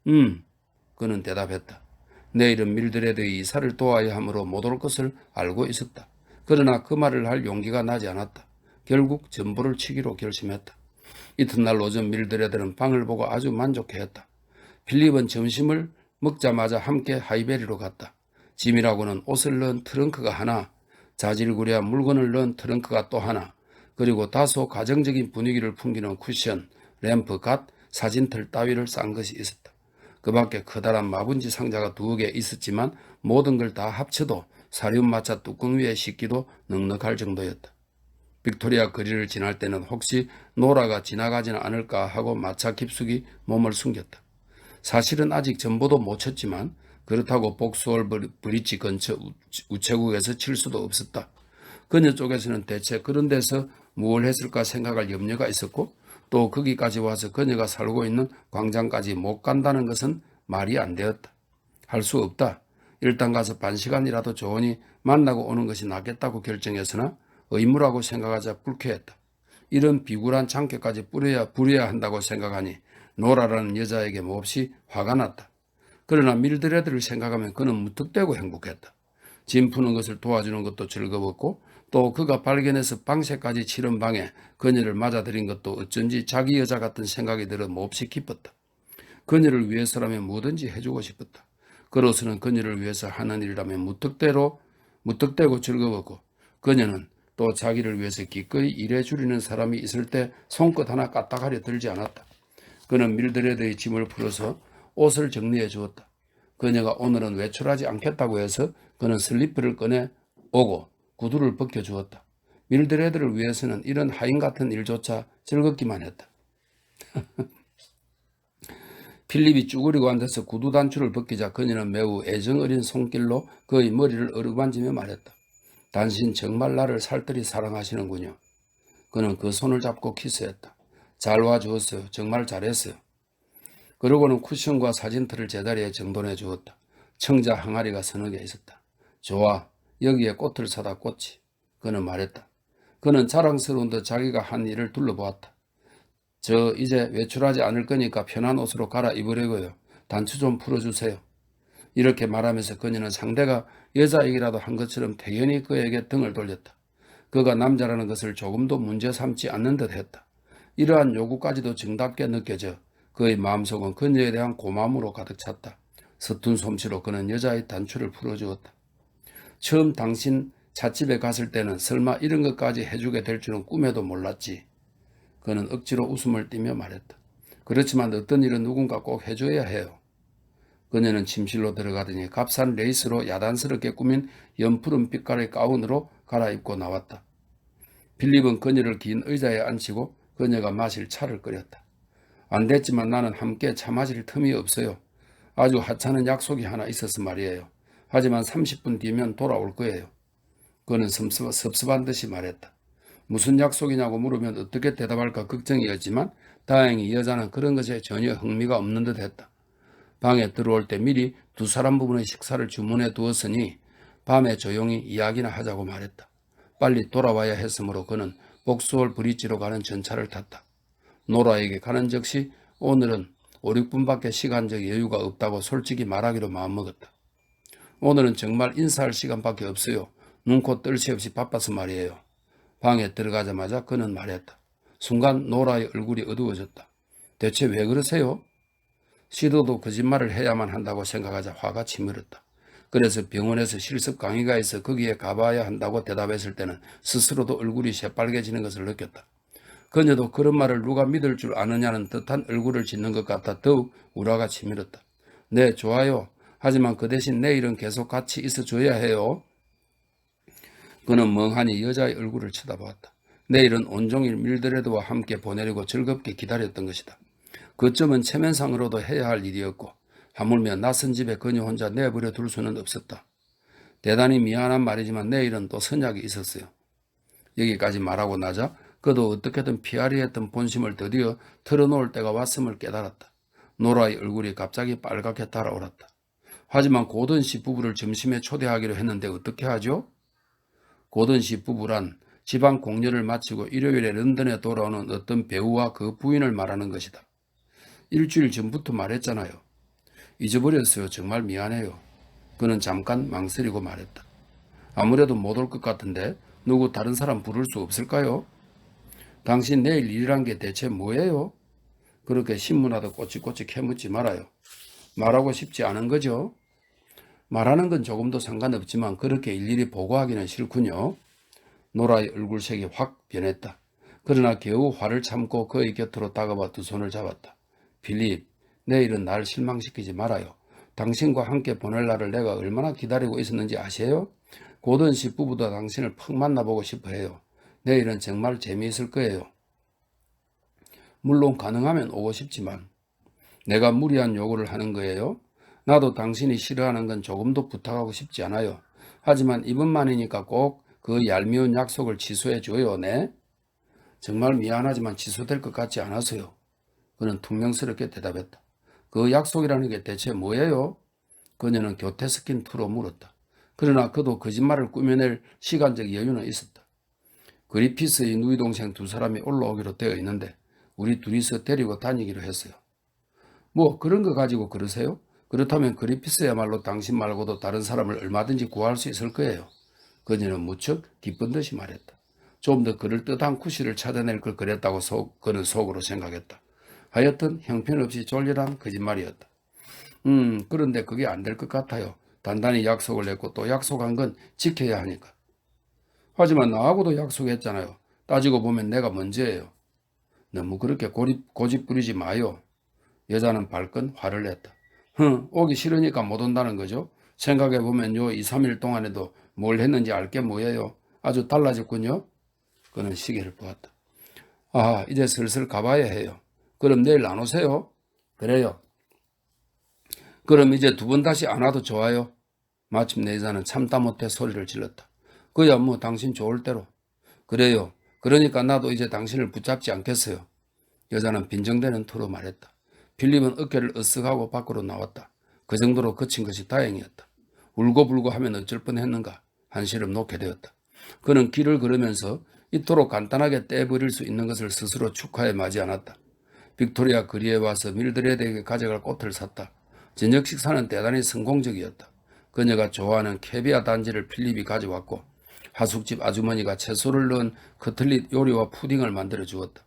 그는 대답했다. 내일은 밀드레드의 이사를 도와야 하므로 못 올 것을 알고 있었다. 그러나 그 말을 할 용기가 나지 않았다. 결국 전보를 치기로 결심했다. 이튿날 오전 밀드레드는 방을 보고 아주 만족해했다. 필립은 점심을 먹자마자 함께 하이베리로 갔다. 짐이라고는 옷을 넣은 트렁크가 하나, 자질구레한 물건을 넣은 트렁크가 또 하나, 그리고 다소 가정적인 분위기를 풍기는 쿠션, 램프, 갓, 사진틀 따위를 싼 것이 있었다. 그 밖에 커다란 마분지 상자가 2개 있었지만 모든 걸 다 합쳐도 사리움 마차 뚜껑 위에 싣기도 넉넉할 정도였다. 빅토리아 거리를 지날 때는 혹시 노라가 지나가지는 않을까 하고 마차 깊숙이 몸을 숨겼다. 사실은 아직 전보도 못 쳤지만 그렇다고 복스홀 브릿지 근처 우체국에서 칠 수도 없었다. 그녀 쪽에서는 대체 그런 데서 뭘 했을까 생각할 염려가 있었고 또 거기까지 와서 그녀가 살고 있는 광장까지 못 간다는 것은 말이 안 되었다. 할 수 없다. 일단 가서 반시간이라도 좋으니 만나고 오는 것이 낫겠다고 결정했으나 의무라고 생각하자 불쾌했다. 이런 비굴한 장캐까지 부려야 한다고 생각하니 노라라는 여자에게 몹시 화가 났다. 그러나 밀드레드를 생각하면 그는 무턱대고 행복했다. 짐 푸는 것을 도와주는 것도 즐거웠고 또 그가 발견해서 방새까지 치른 방에 그녀를 맞아들인 것도 어쩐지 자기 여자 같은 생각이 들어 몹시 기뻤다. 그녀를 위해서라면 뭐든지 해주고 싶었다. 그로서는 그녀를 위해서 하는 일이라면 무턱대고 즐거웠고 그녀는 또 자기를 위해서 기꺼이 일해 주려는 사람이 있을 때 손끝 하나 까딱하려 들지 않았다. 그는 밀드레드의 짐을 풀어서 옷을 정리해 주었다. 그녀가 오늘은 외출하지 않겠다고 해서 그는 슬리퍼를 꺼내 오고 구두를 벗겨주었다. 밀드레드를 위해서는 이런 하인 같은 일조차 즐겁기만 했다. 필립이 쭈그리고 앉아서 구두 단추를 벗기자 그녀는 매우 애정어린 손길로 그의 머리를 어루만지며 말했다. 당신 정말 나를 살뜰히 사랑하시는군요. 그는 그 손을 잡고 키스했다. 잘 와주었어요. 정말 잘했어요. 그러고는 쿠션과 사진틀을 제자리에 정돈해 주었다. 청자 항아리가 서너 개 있었다. 좋아. 여기에 꽃을 사다 꽂지. 그는 말했다. 그는 자랑스러운 듯 자기가 한 일을 둘러보았다. 저 이제 외출하지 않을 거니까 편한 옷으로 갈아입으려고요. 단추 좀 풀어주세요. 이렇게 말하면서 그녀는 상대가 여자에게라도 한 것처럼 태연히 그에게 등을 돌렸다. 그가 남자라는 것을 조금도 문제 삼지 않는 듯 했다. 이러한 요구까지도 정답게 느껴져 그의 마음속은 그녀에 대한 고마움으로 가득 찼다. 서툰 솜씨로 그는 여자의 단추를 풀어주었다. 처음 당신 찻집에 갔을 때는 설마 이런 것까지 해주게 될 줄은 꿈에도 몰랐지. 그는 억지로 웃음을 띠며 말했다. 그렇지만 어떤 일은 누군가 꼭 해줘야 해요. 그녀는 침실로 들어가더니 값싼 레이스로 야단스럽게 꾸민 연푸른 빛깔의 가운으로 갈아입고 나왔다. 필립은 그녀를 긴 의자에 앉히고 그녀가 마실 차를 끓였다. 안 됐지만 나는 함께 차 마실 틈이 없어요. 아주 하찮은 약속이 하나 있어서 말이에요. 하지만 30분 뒤면 돌아올 거예요. 그는 섭섭한 듯이 말했다. 무슨 약속이냐고 물으면 어떻게 대답할까 걱정이었지만 다행히 여자는 그런 것에 전혀 흥미가 없는 듯 했다. 방에 들어올 때 미리 2사람 부분의 식사를 주문해 두었으니 밤에 조용히 이야기나 하자고 말했다. 빨리 돌아와야 했으므로 그는 복스홀 브릿지로 가는 전차를 탔다. 노라에게 가는 즉시 오늘은 5, 6분밖에 시간적 여유가 없다고 솔직히 말하기로 마음먹었다. 오늘은 정말 인사할 시간밖에 없어요. 눈코 뜰 새 없이 바빠서 말이에요. 방에 들어가자마자 그는 말했다. 순간 노라의 얼굴이 어두워졌다. 대체 왜 그러세요? 시도도 거짓말을 해야만 한다고 생각하자 화가 치밀었다. 그래서 병원에서 실습 강의가 있어 거기에 가봐야 한다고 대답했을 때는 스스로도 얼굴이 새빨개지는 것을 느꼈다. 그녀도 그런 말을 누가 믿을 줄 아느냐는 듯한 얼굴을 짓는 것 같아 더욱 우라가 치밀었다. 네, 좋아요. 하지만 그 대신 내일은 계속 같이 있어줘야 해요. 그는 멍하니 여자의 얼굴을 쳐다보았다. 내일은 온종일 밀드레드와 함께 보내려고 즐겁게 기다렸던 것이다. 그쯤은 체면상으로도 해야 할 일이었고 하물며 낯선 집에 그녀 혼자 내버려 둘 수는 없었다. 대단히 미안한 말이지만 내일은 또 선약이 있었어요. 여기까지 말하고 나자 그도 어떻게든 피하려 했던 본심을 드디어 털어놓을 때가 왔음을 깨달았다. 노라의 얼굴이 갑자기 빨갛게 달아올랐다. 하지만 고든 씨 부부를 점심에 초대하기로 했는데 어떻게 하죠? 고든 씨 부부란 지방 공연을 마치고 일요일에 런던에 돌아오는 어떤 배우와 그 부인을 말하는 것이다. 일주일 전부터 말했잖아요. 잊어버렸어요. 정말 미안해요. 그는 잠깐 망설이고 말했다. 아무래도 못 올 것 같은데 누구 다른 사람 부를 수 없을까요? 당신 내일 일이란 게 대체 뭐예요? 그렇게 신문하듯 꼬치꼬치 캐묻지 말아요. 말하고 싶지 않은 거죠? 말하는 건 조금도 상관없지만 그렇게 일일이 보고하기는 싫군요. 노라의 얼굴색이 확 변했다. 그러나 겨우 화를 참고 그의 곁으로 다가와 두 손을 잡았다. 필립, 내일은 날 실망시키지 말아요. 당신과 함께 보낼 날을 내가 얼마나 기다리고 있었는지 아세요? 고든 씨 부부도 당신을 퍽 만나보고 싶어 해요. 내일은 정말 재미있을 거예요. 물론 가능하면 오고 싶지만 내가 무리한 요구를 하는 거예요. 나도 당신이 싫어하는 건 조금도 부탁하고 싶지 않아요. 하지만 이번만이니까 꼭 그 얄미운 약속을 취소해 줘요. 네? 정말 미안하지만 취소될 것 같지 않아서요. 그는 퉁명스럽게 대답했다. 그 약속이라는 게 대체 뭐예요? 그녀는 교태 스킨 투로 물었다. 그러나 그도 거짓말을 꾸며낼 시간적 여유는 있었다. 그리피스의 누이 동생 두 사람이 올라오기로 되어 있는데 우리 둘이서 데리고 다니기로 했어요. 뭐 그런 거 가지고 그러세요? 그렇다면 그리피스야말로 당신 말고도 다른 사람을 얼마든지 구할 수 있을 거예요. 그녀는 무척 기쁜 듯이 말했다. 좀 더 그럴듯한 쿠시를 찾아낼 걸 그랬다고 그는 속으로 생각했다. 하여튼 형편없이 졸렬한 거짓말이었다. 그런데 그게 안 될 것 같아요. 단단히 약속을 냈고 또 약속한 건 지켜야 하니까. 하지만 나하고도 약속했잖아요. 따지고 보면 내가 먼저예요. 너무 그렇게 고집 부리지 마요. 여자는 발끈 화를 냈다. 오기 싫으니까 못 온다는 거죠? 생각해보면 요 2, 3일 동안에도 뭘 했는지 알게 뭐예요? 아주 달라졌군요. 그는 시계를 보았다. 아, 이제 슬슬 가봐야 해요. 그럼 내일 안 오세요? 그래요. 그럼 이제 두 번 다시 안 와도 좋아요. 마침내 여자는 참다 못해 소리를 질렀다. 그야 뭐 당신 좋을 대로. 그래요. 그러니까 나도 이제 당신을 붙잡지 않겠어요. 여자는 빈정대는 투로 말했다. 필립은 어깨를 으쓱하고 밖으로 나왔다. 그 정도로 그친 것이 다행이었다. 울고불고 하면 어쩔 뻔했는가 한시름 놓게 되었다. 그는 길을 걸으면서 이토록 간단하게 떼버릴 수 있는 것을 스스로 축하해 마지 않았다. 빅토리아 거리에 와서 밀드레드에게 가져갈 꽃을 샀다. 저녁 식사는 대단히 성공적이었다. 그녀가 좋아하는 캐비아 단지를 필립이 가져왔고 하숙집 아주머니가 채소를 넣은 커틀릿 요리와 푸딩을 만들어 주었다.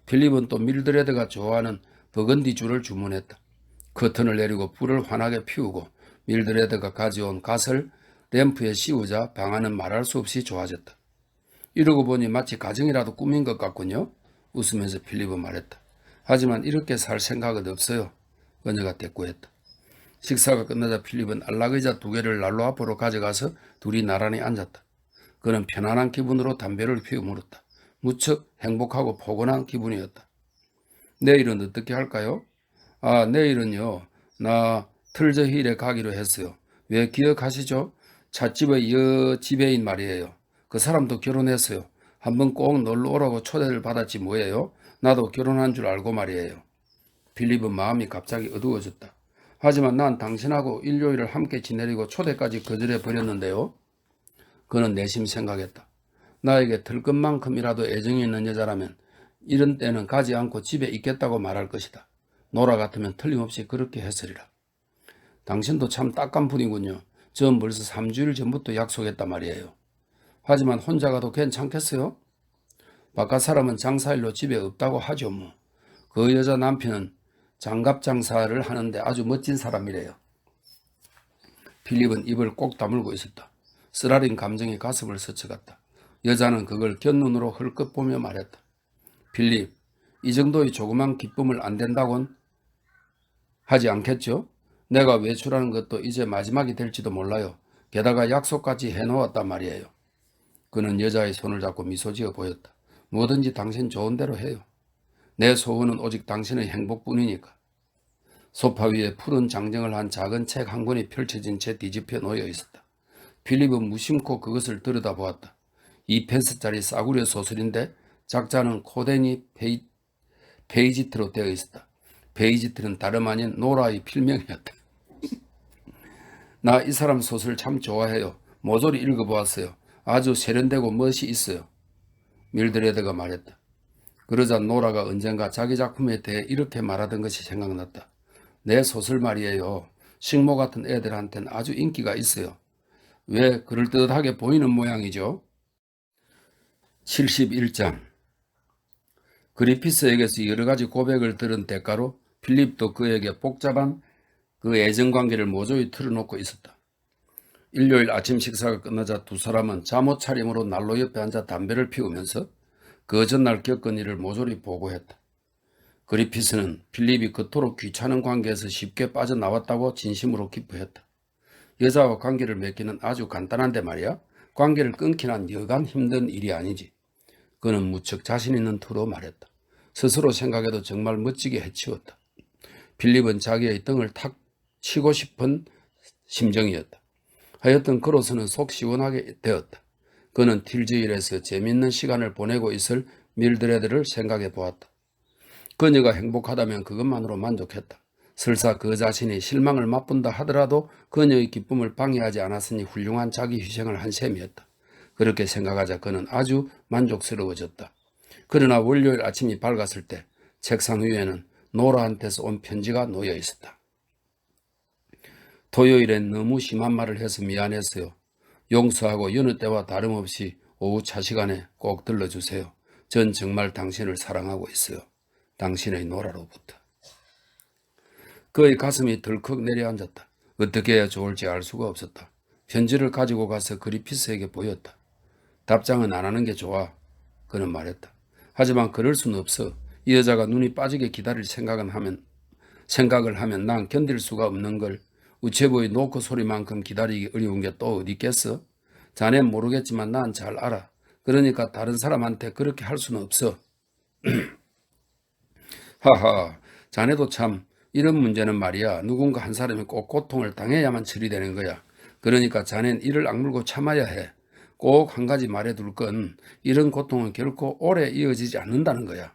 필립은 또 밀드레드가 좋아하는 버건디주를 주문했다. 커튼을 내리고 불을 환하게 피우고 밀드레드가 가져온 갓을 램프에 씌우자 방안은 말할 수 없이 좋아졌다. 이러고 보니 마치 가정이라도 꾸민 것 같군요. 웃으면서 필립은 말했다. 하지만 이렇게 살 생각은 없어요. 그녀가 대꾸했다. 식사가 끝나자 필립은 안락의자 2개를 난로 앞으로 가져가서 둘이 나란히 앉았다. 그는 편안한 기분으로 담배를 피워 물었다. 무척 행복하고 포근한 기분이었다. 내일은 어떻게 할까요? 아, 내일은요. 나 틀저힐에 가기로 했어요. 왜 기억하시죠? 찻집의 여지배인 말이에요. 그 사람도 결혼했어요. 한번 꼭 놀러 오라고 초대를 받았지 뭐예요? 나도 결혼한 줄 알고 말이에요. 필립은 마음이 갑자기 어두워졌다. 하지만 난 당신하고 일요일을 함께 지내려고 초대까지 거절해 버렸는데요. 그는 내심 생각했다. 나에게 들 것만큼이라도 애정이 있는 여자라면 이런 때는 가지 않고 집에 있겠다고 말할 것이다. 노라 같으면 틀림없이 그렇게 했으리라. 당신도 참 딱한 분이군요. 전 벌써 3주일 전부터 약속했단 말이에요. 하지만 혼자 가도 괜찮겠어요? 바깥 사람은 장사일로 집에 없다고 하죠 뭐. 그 여자 남편은 장갑 장사를 하는데 아주 멋진 사람이래요. 필립은 입을 꼭 다물고 있었다. 쓰라린 감정이 가슴을 스쳐갔다. 여자는 그걸 곁눈으로 헐끗 보며 말했다. 필립, 이 정도의 조그만 기쁨을 안 된다곤 하지 않겠죠? 내가 외출하는 것도 이제 마지막이 될지도 몰라요. 게다가 약속까지 해놓았단 말이에요. 그는 여자의 손을 잡고 미소 지어 보였다. 뭐든지 당신 좋은 대로 해요. 내 소원은 오직 당신의 행복뿐이니까. 소파 위에 푸른 장정을 한 작은 책 한 권이 펼쳐진 채 뒤집혀 놓여 있었다. 필립은 무심코 그것을 들여다보았다. 2펜스짜리 싸구려 소설인데 작자는 코데니 페이지트로 되어 있었다. 페이지트는 다름 아닌 노라의 필명이었다. 나 이 사람 소설 참 좋아해요. 모조리 읽어보았어요. 아주 세련되고 멋이 있어요. 밀드레드가 말했다. 그러자 노라가 언젠가 자기 작품에 대해 이렇게 말하던 것이 생각났다. 내 소설 말이에요. 식모 같은 애들한텐 아주 인기가 있어요. 왜 그럴듯하게 보이는 모양이죠? 71장 그리피스에게서 여러 가지 고백을 들은 대가로 필립도 그에게 복잡한 그 애정관계를 모조리 틀어놓고 있었다. 일요일 아침 식사가 끝나자 두 사람은 잠옷 차림으로 난로 옆에 앉아 담배를 피우면서 그 전날 겪은 일을 모조리 보고했다. 그리피스는 필립이 그토록 귀찮은 관계에서 쉽게 빠져나왔다고 진심으로 기뻐했다. 여자와 관계를 맺기는 아주 간단한데 말이야. 관계를 끊기란 여간 힘든 일이 아니지. 그는 무척 자신 있는 투로 말했다. 스스로 생각해도 정말 멋지게 해치웠다. 필립은 자기의 등을 탁 치고 싶은 심정이었다. 하여튼 그로서는 속 시원하게 되었다. 그는 틸즈힐에서 재밌는 시간을 보내고 있을 밀드레드를 생각해 보았다. 그녀가 행복하다면 그것만으로 만족했다. 설사 그 자신이 실망을 맛본다 하더라도 그녀의 기쁨을 방해하지 않았으니 훌륭한 자기 희생을 한 셈이었다. 그렇게 생각하자 그는 아주 만족스러워졌다. 그러나 월요일 아침이 밝았을 때 책상 위에는 노라한테서 온 편지가 놓여 있었다. 토요일엔 너무 심한 말을 해서 미안했어요. 용서하고 여느 때와 다름없이 오후 차시간에 꼭 들러주세요. 전 정말 당신을 사랑하고 있어요. 당신의 노라로부터. 그의 가슴이 덜컥 내려앉았다. 어떻게 해야 좋을지 알 수가 없었다. 편지를 가지고 가서 그리피스에게 보였다. 답장은 안 하는 게 좋아. 그는 말했다. 하지만 그럴 수는 없어. 이 여자가 눈이 빠지게 기다릴 생각을 하면 난 견딜 수가 없는 걸. 우체부의 노크 소리만큼 기다리기 어려운 게 또 어디 있겠어? 자넨 모르겠지만 난 잘 알아. 그러니까 다른 사람한테 그렇게 할 수는 없어. 하하, 자네도 참 이런 문제는 말이야. 누군가 한 사람이 꼭 고통을 당해야만 처리되는 거야. 그러니까 자넨 이를 악물고 참아야 해. 꼭 한 가지 말해둘 건 이런 고통은 결코 오래 이어지지 않는다는 거야.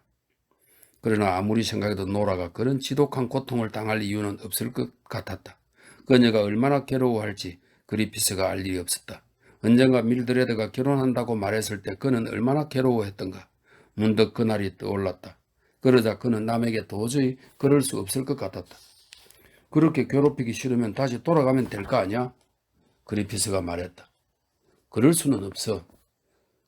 그러나 아무리 생각해도 노라가 그런 지독한 고통을 당할 이유는 없을 것 같았다. 그녀가 얼마나 괴로워할지 그리피스가 알 일이 없었다. 언젠가 밀드레드가 결혼한다고 말했을 때 그는 얼마나 괴로워했던가. 문득 그날이 떠올랐다. 그러자 그는 남에게 도저히 그럴 수 없을 것 같았다. 그렇게 괴롭히기 싫으면 다시 돌아가면 될 거 아니야? 그리피스가 말했다. 그럴 수는 없어.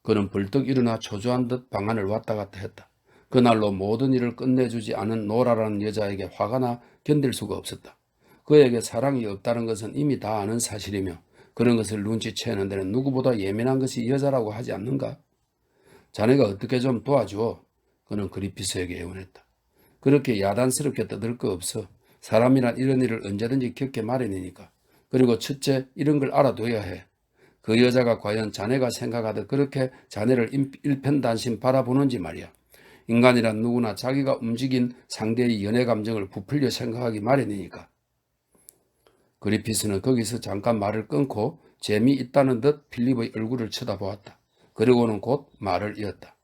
그는 벌떡 일어나 초조한 듯 방안을 왔다 갔다 했다. 그날로 모든 일을 끝내주지 않은 노라라는 여자에게 화가 나 견딜 수가 없었다. 그에게 사랑이 없다는 것은 이미 다 아는 사실이며 그런 것을 눈치채는 데는 누구보다 예민한 것이 여자라고 하지 않는가? 자네가 어떻게 좀 도와주어. 그는 그리피스에게 애원했다. 그렇게 야단스럽게 떠들 거 없어. 사람이란 이런 일을 언제든지 겪게 마련이니까. 그리고 첫째 이런 걸 알아둬야 해. 그 여자가 과연 자네가 생각하듯 그렇게 자네를 일편단심 바라보는지 말이야. 인간이란 누구나 자기가 움직인 상대의 연애 감정을 부풀려 생각하기 마련이니까. 그리피스는 거기서 잠깐 말을 끊고 재미있다는 듯 필립의 얼굴을 쳐다보았다. 그리고는 곧 말을 이었다.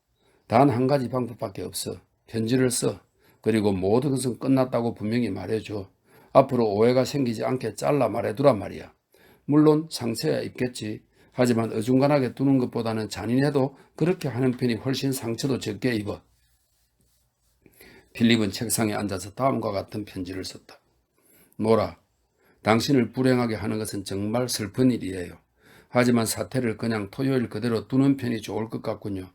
단 한 가지 방법밖에 없어. 편지를 써. 그리고 모든 것은 끝났다고 분명히 말해줘. 앞으로 오해가 생기지 않게 잘라 말해두란 말이야. 물론 상처야 있겠지. 하지만 어중간하게 두는 것보다는 잔인해도 그렇게 하는 편이 훨씬 상처도 적게 입어. 필립은 책상에 앉아서 다음과 같은 편지를 썼다. 노라, 당신을 불행하게 하는 것은 정말 슬픈 일이에요. 하지만 사태를 그냥 토요일 그대로 두는 편이 좋을 것 같군요.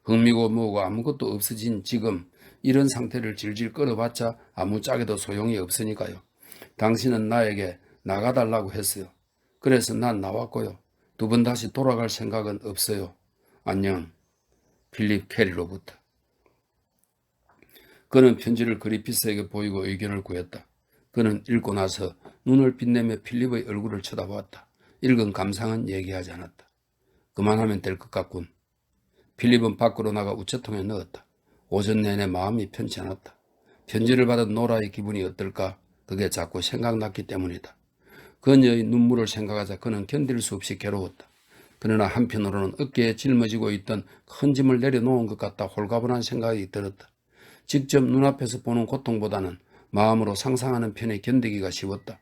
흥미고 뭐고 아무것도 없어진 지금 이런 상태를 질질 끌어봤자 아무짝에도 소용이 없으니까요. 당신은 나에게 나가달라고 했어요. 그래서 난 나왔고요. 두 번 다시 돌아갈 생각은 없어요. 안녕. 필립 캐리로부터. 그는 편지를 그리피스에게 보이고 의견을 구했다. 그는 읽고 나서 눈을 빛내며 필립의 얼굴을 쳐다보았다. 읽은 감상은 얘기하지 않았다. 그만하면 될 것 같군. 필립은 밖으로 나가 우체통에 넣었다. 오전 내내 마음이 편치 않았다. 편지를 받은 노라의 기분이 어떨까? 그게 자꾸 생각났기 때문이다. 그녀의 눈물을 생각하자 그는 견딜 수 없이 괴로웠다. 그러나 한편으로는 어깨에 짊어지고 있던 큰 짐을 내려놓은 것 같다 홀가분한 생각이 들었다. 직접 눈앞에서 보는 고통보다는 마음으로 상상하는 편에 견디기가 쉬웠다.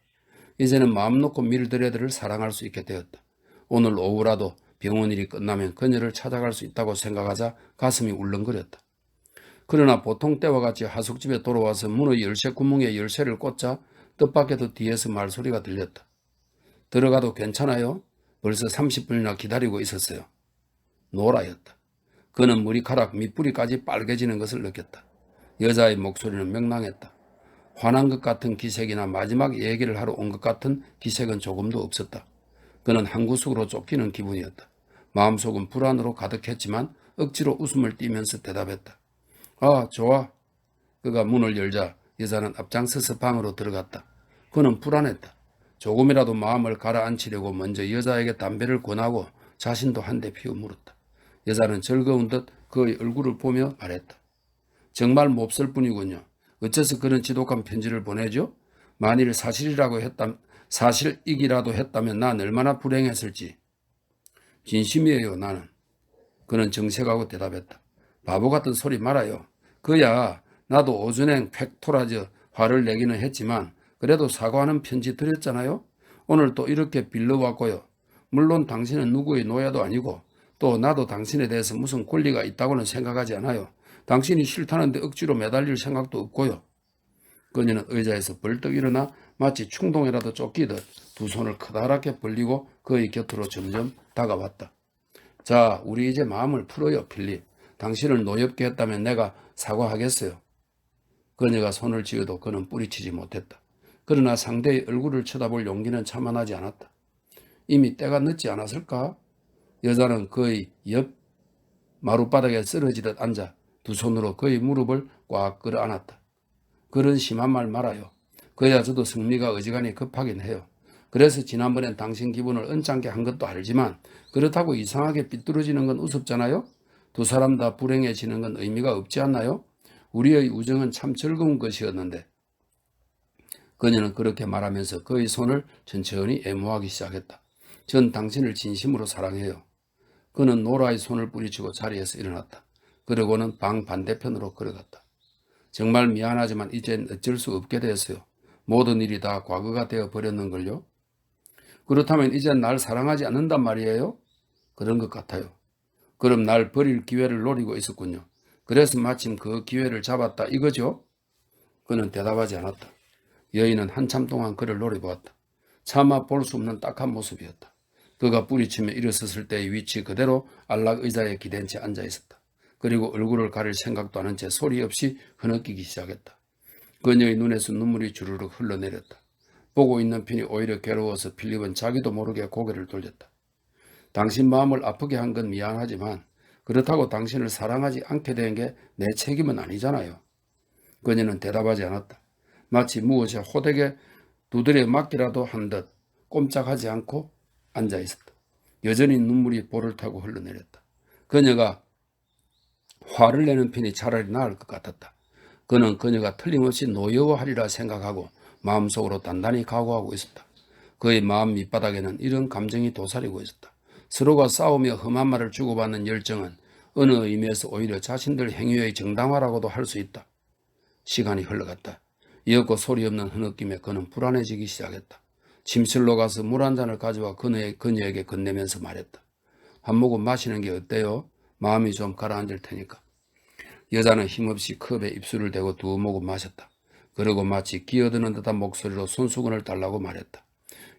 이제는 마음 놓고 밀드레드를 사랑할 수 있게 되었다. 오늘 오후라도 병원 일이 끝나면 그녀를 찾아갈 수 있다고 생각하자 가슴이 울렁거렸다. 그러나 보통 때와 같이 하숙집에 돌아와서 문의 열쇠 구멍에 열쇠를 꽂자 뜻밖에도 뒤에서 말소리가 들렸다. 들어가도 괜찮아요? 벌써 30분이나 기다리고 있었어요. 노라였다. 그는 머리카락 밑뿌리까지 빨개지는 것을 느꼈다. 여자의 목소리는 명랑했다. 화난 것 같은 기색이나 마지막 얘기를 하러 온 것 같은 기색은 조금도 없었다. 그는 한구석으로 쫓기는 기분이었다. 마음속은 불안으로 가득했지만 억지로 웃음을 띠면서 대답했다. 아, 좋아. 그가 문을 열자 여자는 앞장서서 방으로 들어갔다. 그는 불안했다. 조금이라도 마음을 가라앉히려고 먼저 여자에게 담배를 권하고 자신도 한 대 피워 물었다. 여자는 즐거운 듯 그의 얼굴을 보며 말했다. 정말 몹쓸 뿐이군요. 어째서 그런 지독한 편지를 보내죠? 만일 사실이기라도 했다면 난 얼마나 불행했을지. 진심이에요, 나는. 그는 정색하고 대답했다. 바보 같은 소리 말아요. 그야 나도 오전엔 팩토라져 화를 내기는 했지만 그래도 사과하는 편지 드렸잖아요. 오늘 또 이렇게 빌려왔고요. 물론 당신은 누구의 노예도 아니고 또 나도 당신에 대해서 무슨 권리가 있다고는 생각하지 않아요. 당신이 싫다는데 억지로 매달릴 생각도 없고요. 그녀는 의자에서 벌떡 일어나 마치 충동이라도 쫓기듯 두 손을 커다랗게 벌리고 그의 곁으로 점점 다가왔다. 자, 우리 이제 마음을 풀어요, 필립. 당신을 노엽게 했다면 내가 사과하겠어요. 그녀가 손을 쥐어도 그는 뿌리치지 못했다. 그러나 상대의 얼굴을 쳐다볼 용기는 참아나지 않았다. 이미 때가 늦지 않았을까? 여자는 그의 옆 마룻바닥에 쓰러지듯 앉아 두 손으로 그의 무릎을 꽉 끌어안았다. 그런 심한 말 말아요. 그야 저도 승리가 어지간히 급하긴 해요. 그래서 지난번엔 당신 기분을 언짢게 한 것도 알지만 그렇다고 이상하게 삐뚤어지는 건 우습잖아요? 두 사람 다 불행해지는 건 의미가 없지 않나요? 우리의 우정은 참 즐거운 것이었는데. 그녀는 그렇게 말하면서 그의 손을 천천히 애무하기 시작했다. 전 당신을 진심으로 사랑해요. 그는 노라의 손을 뿌리치고 자리에서 일어났다. 그러고는 방 반대편으로 걸어갔다. 정말 미안하지만 이젠 어쩔 수 없게 되었어요. 모든 일이 다 과거가 되어 버렸는걸요. 그렇다면 이젠 날 사랑하지 않는단 말이에요? 그런 것 같아요. 그럼 날 버릴 기회를 노리고 있었군요. 그래서 마침 그 기회를 잡았다 이거죠? 그는 대답하지 않았다. 여인은 한참 동안 그를 노려보았다. 차마 볼 수 없는 딱한 모습이었다. 그가 뿌리치며 일어섰을 때의 위치 그대로 안락 의자에 기댄 채 앉아 있었다. 그리고 얼굴을 가릴 생각도 않은 채 소리 없이 흐느끼기 시작했다. 그녀의 눈에서 눈물이 주르륵 흘러내렸다. 보고 있는 편이 오히려 괴로워서 필립은 자기도 모르게 고개를 돌렸다. 당신 마음을 아프게 한 건 미안하지만 그렇다고 당신을 사랑하지 않게 된 게 내 책임은 아니잖아요. 그녀는 대답하지 않았다. 마치 무엇에 호되게 두드려 맞기라도 한 듯 꼼짝하지 않고 앉아 있었다. 여전히 눈물이 볼을 타고 흘러내렸다. 그녀가 화를 내는 편이 차라리 나을 것 같았다. 그는 그녀가 틀림없이 노여워하리라 생각하고 마음속으로 단단히 각오하고 있었다. 그의 마음 밑바닥에는 이런 감정이 도사리고 있었다. 서로가 싸우며 험한 말을 주고받는 열정은 어느 의미에서 오히려 자신들 행위의 정당화라고도 할 수 있다. 시간이 흘러갔다. 이었고 소리 없는 흐느낌에 그는 불안해지기 시작했다. 침실로 가서 물 한 잔을 가져와 그녀에게 건네면서 말했다. 한 모금 마시는 게 어때요? 마음이 좀 가라앉을 테니까. 여자는 힘없이 컵에 입술을 대고 두 모금 마셨다. 그리고 마치 기어드는 듯한 목소리로 손수건을 달라고 말했다.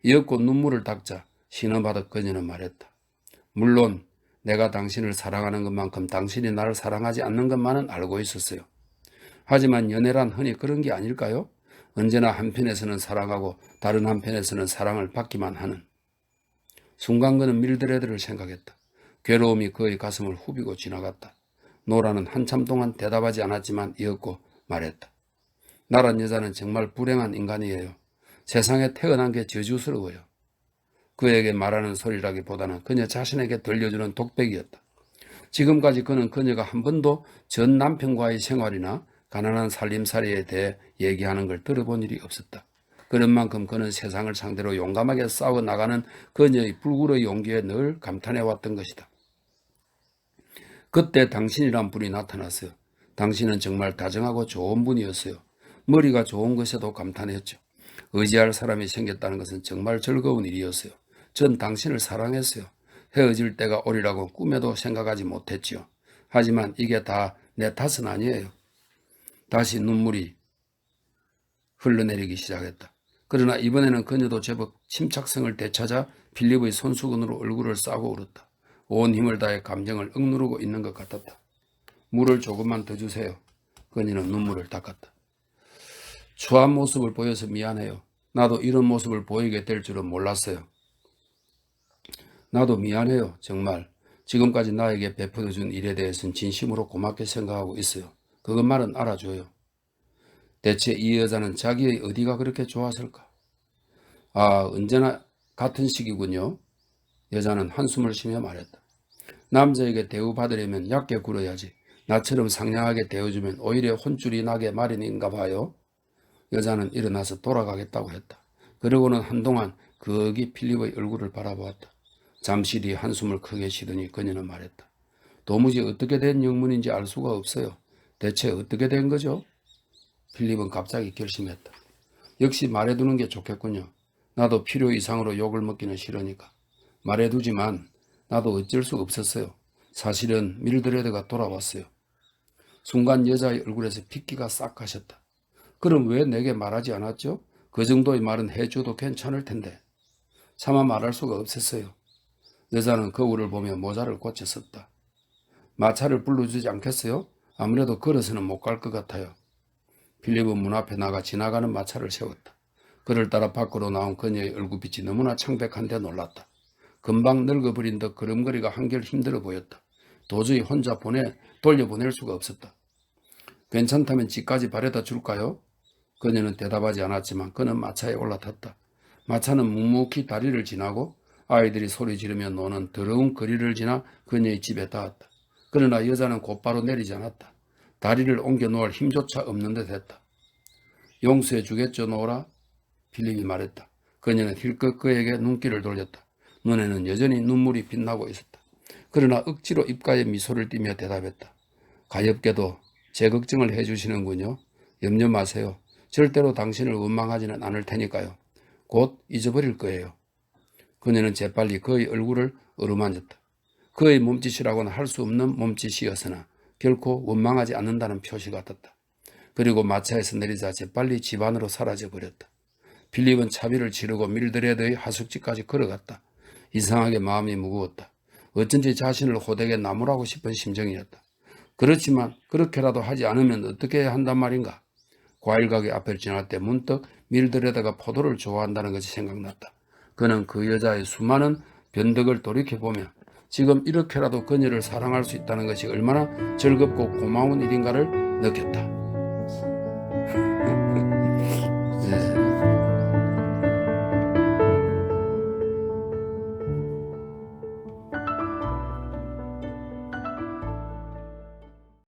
이었고 눈물을 닦자 신음하듯 그녀는 말했다. 물론 내가 당신을 사랑하는 것만큼 당신이 나를 사랑하지 않는 것만은 알고 있었어요. 하지만 연애란 흔히 그런 게 아닐까요? 언제나 한편에서는 사랑하고 다른 한편에서는 사랑을 받기만 하는. 순간 그는 밀드레드를 생각했다. 괴로움이 그의 가슴을 후비고 지나갔다. 노라는 한참 동안 대답하지 않았지만 이었고 말했다. 나란 여자는 정말 불행한 인간이에요. 세상에 태어난 게 저주스러워요. 그에게 말하는 소리라기보다는 그녀 자신에게 들려주는 독백이었다. 지금까지 그는 그녀가 한 번도 전 남편과의 생활이나 가난한 살림살이에 대해 얘기하는 걸 들어본 일이 없었다. 그런 만큼 그는 세상을 상대로 용감하게 싸워 나가는 그녀의 불굴의 용기에 늘 감탄해왔던 것이다. 그때 당신이란 분이 나타났어요. 당신은 정말 다정하고 좋은 분이었어요. 머리가 좋은 것에도 감탄했죠. 의지할 사람이 생겼다는 것은 정말 즐거운 일이었어요. 전 당신을 사랑했어요. 헤어질 때가 오리라고 꿈에도 생각하지 못했지요. 하지만 이게 다 내 탓은 아니에요. 다시 눈물이 흘러내리기 시작했다. 그러나 이번에는 그녀도 제법 침착성을 되찾아 필립의 손수건으로 얼굴을 싸고 울었다. 온 힘을 다해 감정을 억누르고 있는 것 같았다. 물을 조금만 더 주세요. 그녀는 눈물을 닦았다. 추한 모습을 보여서 미안해요. 나도 이런 모습을 보이게 될 줄은 몰랐어요. 나도 미안해요. 정말. 지금까지 나에게 베풀어준 일에 대해서는 진심으로 고맙게 생각하고 있어요. 그것만은 알아줘요. 대체 이 여자는 자기의 어디가 그렇게 좋았을까? 아, 언제나 같은 식이군요. 여자는 한숨을 쉬며 말했다. 남자에게 대우받으려면 얕게 굴어야지. 나처럼 상냥하게 대해주면 오히려 혼쭐이 나게 마련인가 봐요. 여자는 일어나서 돌아가겠다고 했다. 그러고는 한동안 거기 필립의 얼굴을 바라보았다. 잠시 뒤 한숨을 크게 쉬더니 그녀는 말했다. 도무지 어떻게 된 영문인지 알 수가 없어요. 대체 어떻게 된 거죠? 필립은 갑자기 결심했다. 역시 말해두는 게 좋겠군요. 나도 필요 이상으로 욕을 먹기는 싫으니까. 말해두지만 나도 어쩔 수 없었어요. 사실은 밀드레드가 돌아왔어요. 순간 여자의 얼굴에서 핏기가 싹 가셨다. 그럼 왜 내게 말하지 않았죠? 그 정도의 말은 해줘도 괜찮을 텐데. 차마 말할 수가 없었어요. 여자는 거울을 보며 모자를 고쳤었다. 마차를 불러주지 않겠어요? 아무래도 걸어서는 못 갈 것 같아요. 필립은 문 앞에 나가 지나가는 마차를 세웠다. 그를 따라 밖으로 나온 그녀의 얼굴빛이 너무나 창백한데 놀랐다. 금방 늙어버린 듯 걸음걸이가 한결 힘들어 보였다. 도저히 혼자 돌려보낼 수가 없었다. 괜찮다면 집까지 바래다 줄까요? 그녀는 대답하지 않았지만 그는 마차에 올라탔다. 마차는 묵묵히 다리를 지나고 아이들이 소리 지르며 노는 더러운 거리를 지나 그녀의 집에 닿았다. 그러나 여자는 곧바로 내리지 않았다. 다리를 옮겨 놓을 힘조차 없는 듯 했다. 용서해 주겠죠, 노라? 필립이 말했다. 그녀는 힐끗 그에게 눈길을 돌렸다. 눈에는 여전히 눈물이 빛나고 있었다. 그러나 억지로 입가에 미소를 띠며 대답했다. 가엾게도 제 걱정을 해주시는군요. 염려 마세요. 절대로 당신을 원망하지는 않을 테니까요. 곧 잊어버릴 거예요. 그녀는 재빨리 그의 얼굴을 어루만졌다. 그의 몸짓이라고는 할 수 없는 몸짓이었으나 결코 원망하지 않는다는 표시 같았다. 그리고 마차에서 내리자 재빨리 집 안으로 사라져버렸다. 필립은 차비를 치르고 밀드레드의 하숙집까지 걸어갔다. 이상하게 마음이 무거웠다. 어쩐지 자신을 호되게 나무라고 싶은 심정이었다. 그렇지만 그렇게라도 하지 않으면 어떻게 해야 한단 말인가? 과일가게 앞을 지날 때 문득 밀드레드가 포도를 좋아한다는 것이 생각났다. 그는 그 여자의 수많은 변덕을 돌이켜보며 지금 이렇게라도 그녀를 사랑할 수 있다는 것이 얼마나 즐겁고 고마운 일인가를 느꼈다.